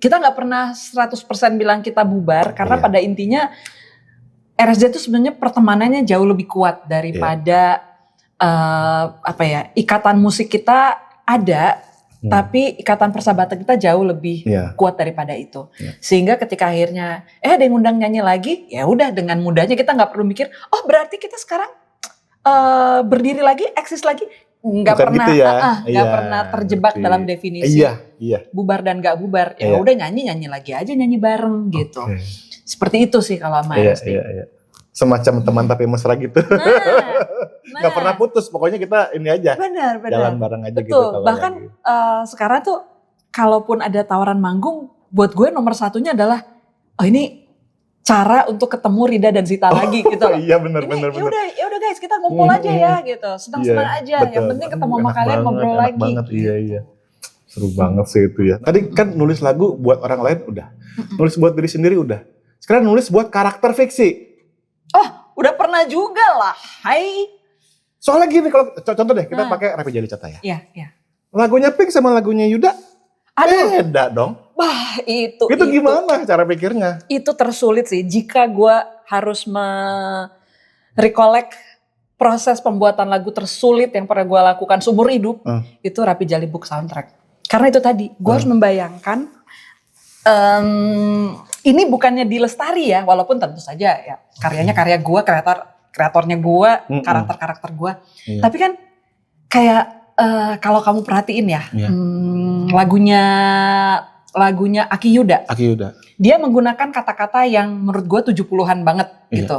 kita nggak pernah 100% bilang kita bubar karena pada intinya RSD itu sebenarnya pertemanannya jauh lebih kuat daripada ikatan musik kita ada, tapi ikatan persahabatan kita jauh lebih kuat daripada itu. Sehingga ketika akhirnya ada yang ngundang nyanyi lagi, ya udah dengan mudahnya kita nggak perlu mikir, oh berarti kita sekarang berdiri lagi, eksis lagi. Nggak pernah, gitu ya. Pernah terjebak dalam definisi bubar dan nggak bubar. Ya udah nyanyi lagi aja, nyanyi bareng gitu. Seperti itu sih kalau sama RSD. Semacam teman tapi mesra gitu. Nggak pernah putus, pokoknya kita ini aja. Benar. Jalan bareng aja gitu. Bahkan sekarang tuh kalaupun ada tawaran manggung, buat gue nomor satunya adalah, ini cara untuk ketemu Rida dan Sita lagi gitu loh. Iya benar. Ya udah guys, kita ngumpul aja ya gitu. Senang-senang aja. Yang penting ketemu sama kalian, ngobrol lagi. Banget, iya. Seru banget sih itu ya. Tadi kan nulis lagu buat orang lain udah. Nulis buat diri sendiri udah. Sekarang nulis buat karakter fiksi. Oh, udah pernah juga lah. Hai. Soalnya gini, kalau contoh deh, kita pakai Rapi Jali Cata ya. Iya. Lagunya Pink sama lagunya Yuda beda dong. Wah, itu gimana cara pikirnya? Itu tersulit sih. Jika gue harus recollect proses pembuatan lagu tersulit yang pernah gue lakukan seumur hidup, itu Rapi Jali Book Soundtrack. Karena itu tadi, gue harus membayangkan, ini bukannya di Lestari ya, walaupun tentu saja ya karyanya karya gue, kreatornya gue, karakter-karakter gue. Tapi kan kayak kalau kamu perhatiin ya, lagunya Aki Yuda. Dia menggunakan kata-kata yang menurut gue 70-an banget gitu.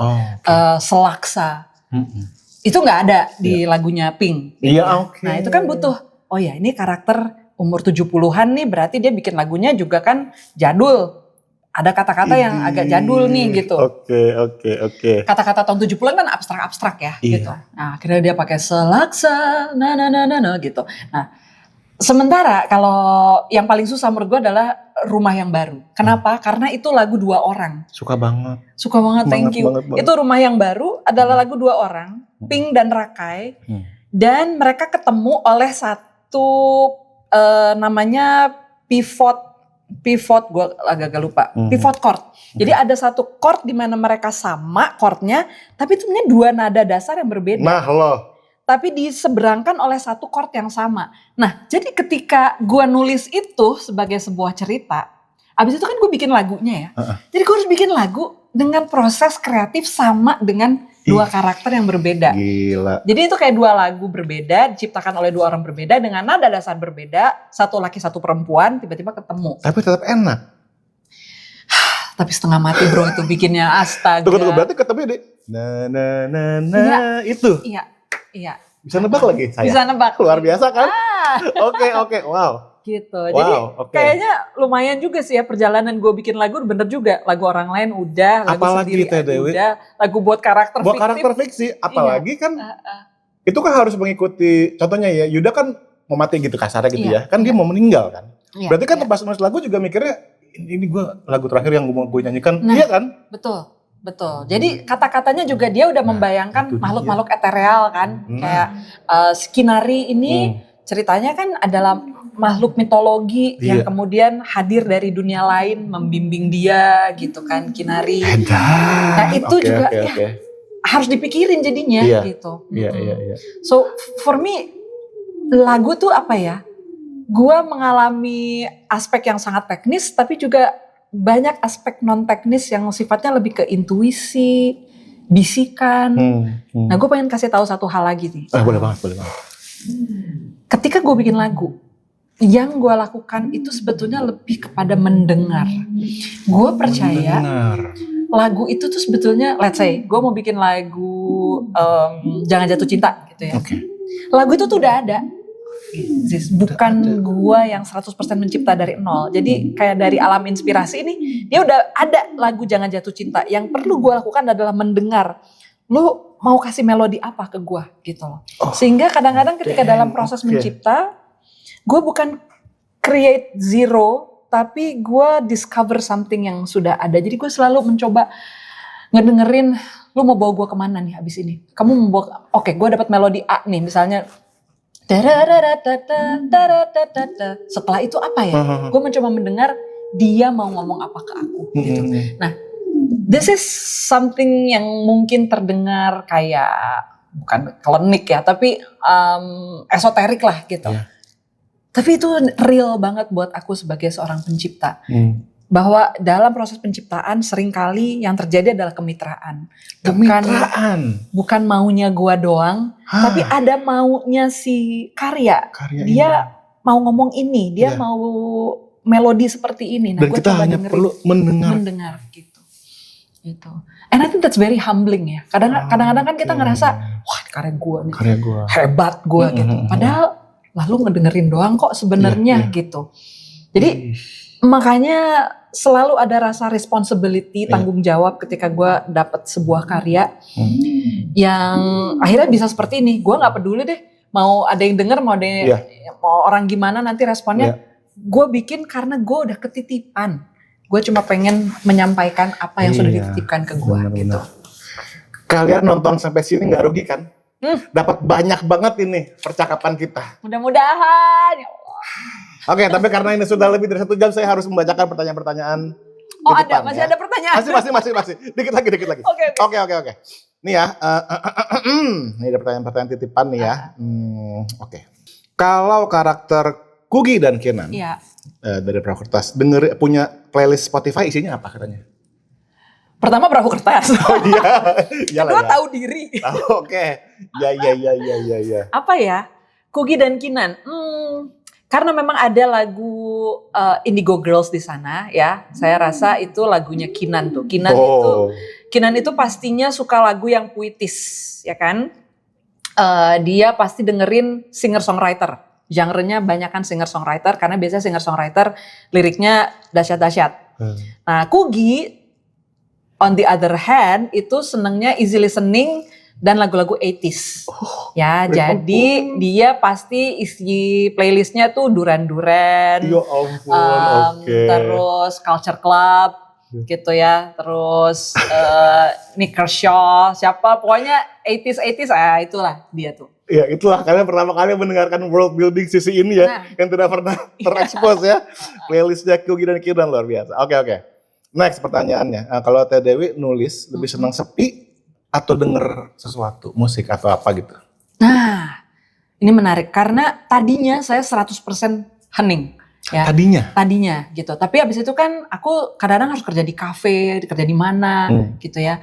Selaksa. Itu nggak ada di lagunya Pink. Nah itu kan butuh, ini karakter umur 70-an nih, berarti dia bikin lagunya juga kan jadul. Ada kata-kata yang agak jadul nih gitu. Oke. Kata-kata tahun 70-an kan abstrak-abstrak ya gitu. Nah akhirnya dia pakai selaksa, gitu. Nah sementara kalau yang paling susah menurut gue adalah Rumah Yang Baru. Kenapa? Karena itu lagu 2 orang. Suka banget, thank you. Banget. Itu Rumah Yang Baru adalah lagu 2 orang, Pink dan Rakai. Dan mereka ketemu oleh satu namanya pivot gue agak lupa, pivot chord. Jadi ada satu chord di mana mereka sama chordnya, tapi itu sebenarnya 2 nada dasar yang berbeda. Nah loh. Tapi diseberangkan oleh satu chord yang sama. Nah, jadi ketika gue nulis itu sebagai sebuah cerita, abis itu kan gue bikin lagunya ya. Jadi gue harus bikin lagu dengan proses kreatif sama dengan 2 karakter yang berbeda. Gila. Jadi itu kayak 2 lagu berbeda, diciptakan oleh 2 orang berbeda dengan nada dasar berbeda, satu laki satu perempuan, tiba-tiba ketemu. Tapi tetap enak. Tapi setengah mati bro itu bikinnya, astaga. Tunggu, berarti ketemu deh. Itu. Iya. Bisa nebak lagi saya. Bisa nebak. Luar biasa kan? Oke, wow. Gitu. Jadi kayaknya lumayan juga sih ya perjalanan gue bikin lagu, bener juga. Lagu orang lain udah, lagu apalagi sendiri udah, lagu buat karakter fiktif. Buat karakter fiksi, apalagi kan itu kan harus mengikuti, contohnya ya Yuda kan mau mati gitu kasarnya gitu ya. Kan dia mau meninggal kan. Berarti kan pas nulis lagu juga mikirnya ini gue lagu terakhir yang gue nyanyikan, iya kan? Betul. Jadi kata-katanya juga dia udah membayangkan makhluk-makhluk etereal kan. Kayak Skinari ini ceritanya kan adalah makhluk mitologi yang kemudian hadir dari dunia lain membimbing dia gitu kan, Kinari. Nah itu juga harus dipikirin jadinya gitu. Iya. So for me lagu tuh apa ya? Gua mengalami aspek yang sangat teknis tapi juga banyak aspek non teknis yang sifatnya lebih ke intuisi, bisikan. Nah, gue pengen kasih tahu satu hal lagi nih. Boleh banget. Ketika gue bikin lagu, yang gue lakukan itu sebetulnya lebih kepada mendengar. Gue percaya lagu itu tuh sebetulnya, let's say, gue mau bikin lagu Jangan Jatuh Cinta gitu ya. Lagu itu tuh udah ada. Bukan gua yang 100% mencipta dari nol. Jadi kayak dari alam inspirasi ini dia udah ada lagu Jangan Jatuh Cinta. Yang perlu gua lakukan adalah mendengar. Lu mau kasih melodi apa ke gua gitu loh. Sehingga kadang-kadang ketika dalam proses mencipta, gua bukan create zero, tapi gua discover something yang sudah ada. Jadi gua selalu mencoba ngedengerin lu mau bawa gua kemana nih abis ini. Kamu mau bawa, oke, gua dapat melodi A nih misalnya. Setelah itu apa ya? Gue mencoba mendengar dia mau ngomong apa ke aku gitu. Nah, this is something yang mungkin terdengar kayak bukan klinik ya, tapi esoterik lah gitu. Tapi itu real banget buat aku sebagai seorang pencipta. Bahwa dalam proses penciptaan seringkali yang terjadi adalah kemitraan. Bukan maunya gua doang, tapi ada maunya si karya dia mau ngomong ini, dia mau melodi seperti ini. Nah, dan kita hanya perlu mendengar gitu. And I think that's very humbling ya. Kadang-kadang kan kita ngerasa, wah karya gua nih, hebat gua gitu. Padahal lalu ngedengerin doang kok sebenarnya gitu. Jadi makanya selalu ada rasa responsibility, tanggung jawab ketika gue dapet sebuah karya yang akhirnya bisa seperti ini. Gue nggak peduli deh mau ada yang denger, mau orang gimana nanti responnya. Gue bikin karena gue udah ketitipan. Gue cuma pengen menyampaikan apa yang sudah dititipkan ke gue gitu. Kalian nonton sampai sini nggak rugi kan? Dapat banyak banget ini percakapan kita. Mudah-mudahan ya Allah. Oke, tapi karena ini sudah lebih dari 1 jam, saya harus membacakan pertanyaan-pertanyaan. Masih ada pertanyaan? Masih. Dikit lagi. Oke. Nih ya, ini ada pertanyaan-pertanyaan titipan nih ya. Oke. Kalau karakter Kugy dan Kenan dari Perahu Kertas punya playlist Spotify, isinya apa katanya? Pertama Perahu Kertas. Kedua tahu diri. Oke. Ya. Apa ya? Kugy dan Kenan. Karena memang ada lagu Indigo Girls di sana ya. Saya rasa itu lagunya Kenan tuh. Kenan itu pastinya suka lagu yang puitis, ya kan? Dia pasti dengerin singer-songwriter. Genre-nya banyak kan singer-songwriter karena biasanya singer-songwriter liriknya dahsyat-dahsyat. Nah, Kugy on the other hand itu senengnya easy listening dan lagu-lagu 80s. Jadi dia pasti isi playlistnya tuh Duran-Duran. Ya ampun, terus Culture Club gitu ya. Terus Nick Kershaw, siapa pokoknya 80s itulah dia tuh. Ya itulah kalian pertama kali mendengarkan world building sisi ini ya, yang tidak pernah terekspos ya. Playlistnya Kugy dan Kenan luar biasa. Oke. Next pertanyaannya, kalau Teh Dewi nulis lebih senang sepi atau denger sesuatu, musik atau apa gitu? Nah, ini menarik karena tadinya saya 100% hening. Ya, tadinya gitu. Tapi abis itu kan aku kadang-kadang harus kerja di kafe, kerja di mana gitu ya.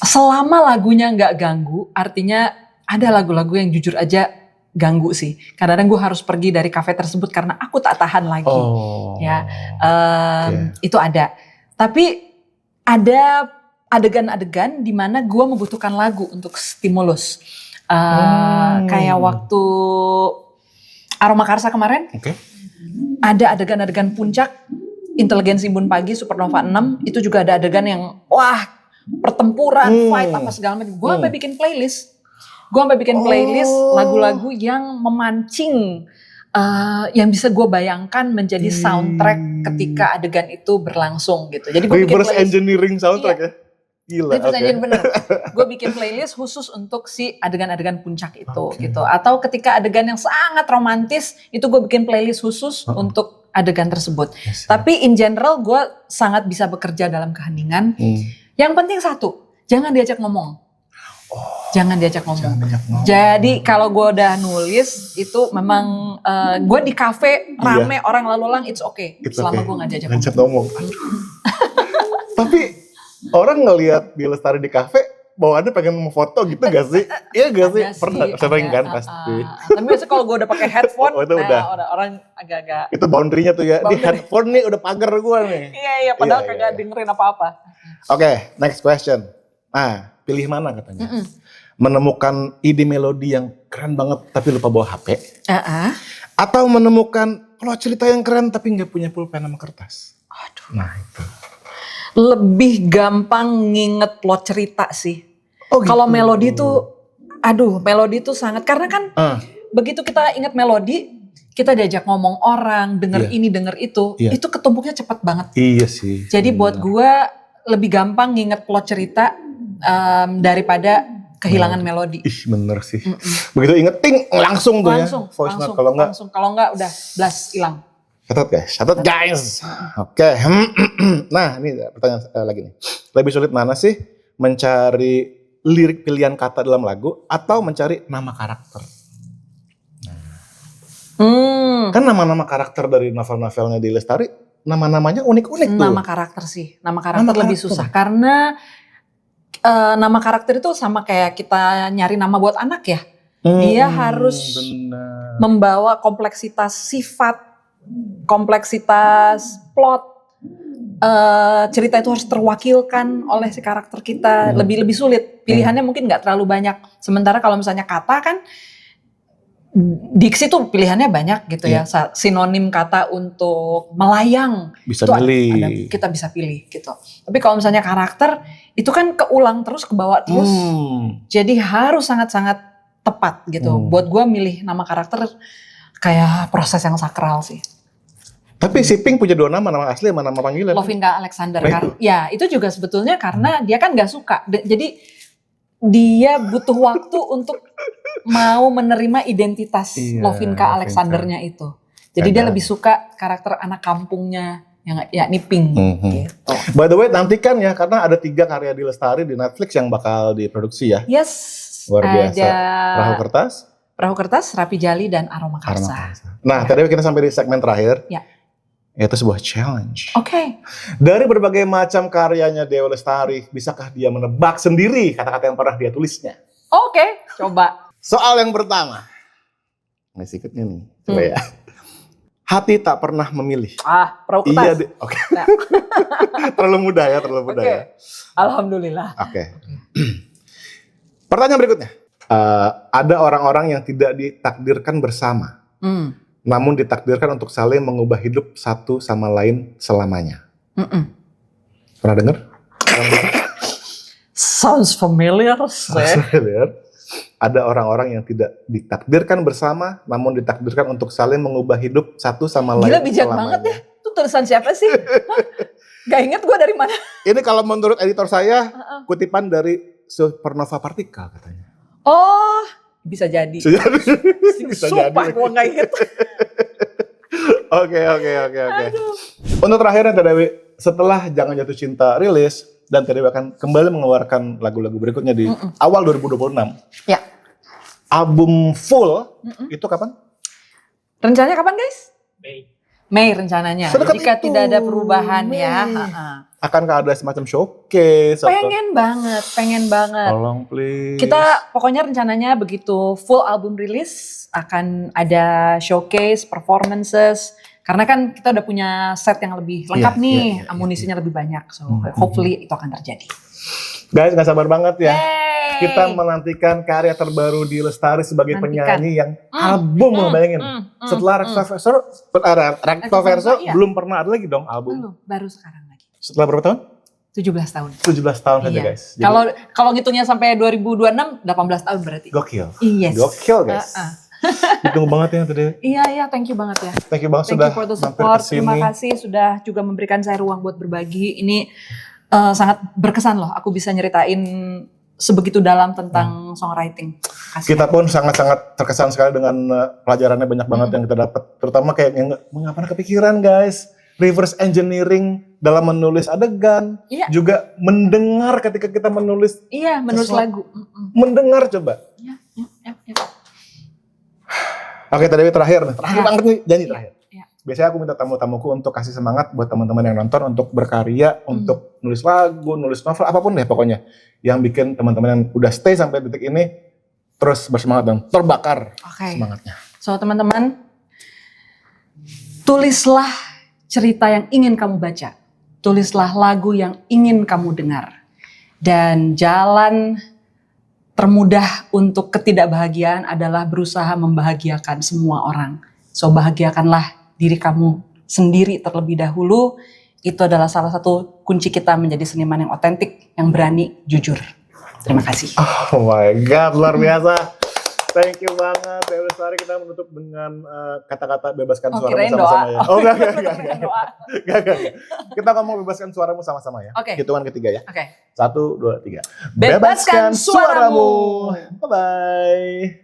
Selama lagunya nggak ganggu, artinya ada lagu-lagu yang jujur aja ganggu sih. Kadang-kadang gue harus pergi dari kafe tersebut karena aku tak tahan lagi. Itu ada. Tapi ada adegan-adegan di mana gue membutuhkan lagu untuk stimulus. Kayak waktu Aroma Karsa kemarin, ada adegan-adegan puncak, Inteligensi Embun Pagi, Supernova 6, itu juga ada adegan yang pertempuran, fight, apa segala macam. Gue sampai bikin playlist. Lagu-lagu yang memancing yang bisa gue bayangkan menjadi soundtrack ketika adegan itu berlangsung gitu. Jadi gue bikin reverse engineering soundtrack ya. Gila. Bener. Gue bikin playlist khusus untuk si adegan-adegan puncak itu gitu. Atau ketika adegan yang sangat romantis itu gue bikin playlist khusus untuk adegan tersebut. Yes, Tapi in general gue sangat bisa bekerja dalam keheningan. Yang penting satu, jangan diajak ngomong. Jangan diajak ngomong. Jadi kalau gue udah nulis itu memang gue di kafe rame orang lalu lalang it's okay. Selama gue gak diajak ngomong. Tapi orang ngelihat Dia Lestari di kafe, bawaannya pengen mau foto gitu gak sih? Iya gak sih? Pernah sering kan pasti. Tapi biasanya kalau gue udah pakai headphone, itu udah orang agak-agak. Itu boundary-nya tuh ya. Di headphone nih udah pagar gue nih. Iya, padahal kagak dengerin apa-apa. Oke, next question. Nah, pilih mana katanya? Menemukan ide melodi yang keren banget tapi lupa bawa HP? Atau menemukan plot cerita yang keren tapi nggak punya pulpen sama kertas? Aduh. Nah itu. Lebih gampang nginget plot cerita sih. Gitu. Kalau melodi tuh, melodi tuh sangat, karena kan begitu kita inget melodi, kita diajak ngomong orang, denger ini, denger itu ketumpuknya cepat banget. Iya sih. Jadi buat gue lebih gampang nginget plot cerita daripada kehilangan melodi. Ih bener sih. Begitu inget ting langsung tuh voice note. Kalau enggak udah blast hilang. Catat guys. Oke. Nah ini pertanyaan lagi nih. Lebih sulit mana sih mencari lirik pilihan kata dalam lagu atau mencari nama karakter? Kan nama-nama karakter dari novel-novelnya Dia Lestari, nama-namanya unik-unik tuh. Nama karakter sih. Nama karakter lebih susah karena nama karakter itu sama kayak kita nyari nama buat anak ya. Dia harus membawa kompleksitas sifat, kompleksitas plot, cerita itu harus terwakilkan oleh si karakter kita. Lebih sulit, pilihannya mungkin gak terlalu banyak. Sementara kalau misalnya kata kan, diksi tuh pilihannya banyak gitu ya. Sinonim kata untuk melayang bisa itu pilih. Kita bisa pilih gitu. Tapi kalau misalnya karakter itu kan keulang terus, kebawa terus. Jadi harus sangat-sangat tepat gitu. Buat gue milih nama karakter kayak proses yang sakral sih. Tapi si Pink punya 2 nama asli sama nama panggilan. Lovinka Alexander. Ya itu juga sebetulnya karena dia kan gak suka. Jadi dia butuh waktu untuk mau menerima identitas Lovinka Alexandernya itu. Jadi dia lebih suka karakter anak kampungnya yang yakni Pink. Gitu. By the way nantikan ya, karena ada 3 karya Dia Lestari di Netflix yang bakal diproduksi ya. Yes. Luar biasa. Perahu Kertas, Rapi Jali, dan Aroma Karsa. Nah tadi kita sampai di segmen terakhir. Ya. Itu sebuah challenge. Oke. Dari berbagai macam karyanya Dia Lestari, bisakah dia menebak sendiri kata-kata yang pernah dia tulisnya? Oke, coba. Soal yang pertama. Ini sikutnya nih, coba ya. Hati tak pernah memilih. Perahu Kertas. Iya, oke. Nah. terlalu mudah ya. Alhamdulillah. Oke. Pertanyaan berikutnya. Ada orang-orang yang tidak ditakdirkan bersama. Namun ditakdirkan untuk saling mengubah hidup satu sama lain selamanya. Pernah dengar? Sounds familiar. Ada orang-orang yang tidak ditakdirkan bersama, namun ditakdirkan untuk saling mengubah hidup satu sama lain. Gila bijak banget ya. Itu tulisan siapa sih? Gak inget gue dari mana. Ini kalau menurut editor saya, kutipan dari Supernova Partikel katanya. Oh, bisa jadi. Sumpah gue gak inget. Oke. Untuk terakhirnya Teh Dewi, setelah Jangan Jatuh Cinta rilis, dan Teh Dewi akan kembali mengeluarkan lagu-lagu berikutnya di awal 2026. Ya. Album full itu kapan? Rencananya kapan guys? Mei rencananya. Sedekat jika itu. tidak ada perubahan ya. Akankah ada semacam showcase? Pengen banget. Tolong please. Kita pokoknya rencananya begitu full album rilis akan ada showcase, performances. Karena kan kita udah punya set yang lebih lengkap nih, amunisinya lebih banyak. So hopefully itu akan terjadi. Guys, gak sabar banget ya. Kita menantikan karya terbaru Dia Lestari sebagai penyanyi yang album, bayangin. Setelah Recto Verso belum pernah ada lagi dong album. Belum, baru sekarang lagi. Setelah berapa tahun? 17 tahun. 17 tahun saja guys. Kalau ngitungnya sampai 2026, 18 tahun berarti. Gokil. Yes. Gokil guys. Ditunggu banget ya tadi. Iya, thank you banget ya. Thank you banget Thank sudah you for the mampir support. kesini. Terima kasih sudah juga memberikan saya ruang buat berbagi. Ini sangat berkesan loh. Aku bisa nyeritain sebegitu dalam tentang songwriting. Kasih. Kita pun sangat-sangat terkesan sekali dengan pelajarannya banyak banget yang kita dapat. Terutama kayak yang nggak pernah kepikiran guys. Reverse engineering dalam menulis adegan. Iya. Juga mendengar ketika kita menulis. Iya, menulis lagu. Mendengar coba. Iya. Oke, tadi terakhir banget nih, janji terakhir. Iya. Biasanya aku minta tamu-tamuku untuk kasih semangat buat teman-teman yang nonton untuk berkarya, untuk nulis lagu, nulis novel, apapun deh pokoknya. Yang bikin teman-teman yang udah stay sampai detik ini terus bersemangat dan terbakar semangatnya. So teman-teman, tulislah cerita yang ingin kamu baca. Tulislah lagu yang ingin kamu dengar. Dan jalan termudah untuk ketidakbahagiaan adalah berusaha membahagiakan semua orang. So bahagiakanlah diri kamu sendiri terlebih dahulu. Itu adalah salah satu kunci kita menjadi seniman yang otentik, yang berani, jujur. Terima kasih. Oh my God, luar biasa. Thank you banget Dewi Lestari. Kita menutup dengan kata-kata bebaskan suaramu sama-sama ya. Oh enggak. Kita ngomong bebaskan suaramu sama-sama ya. Hitungan ketiga ya. 1, 2, 3. Bebaskan suaramu. Bye-bye.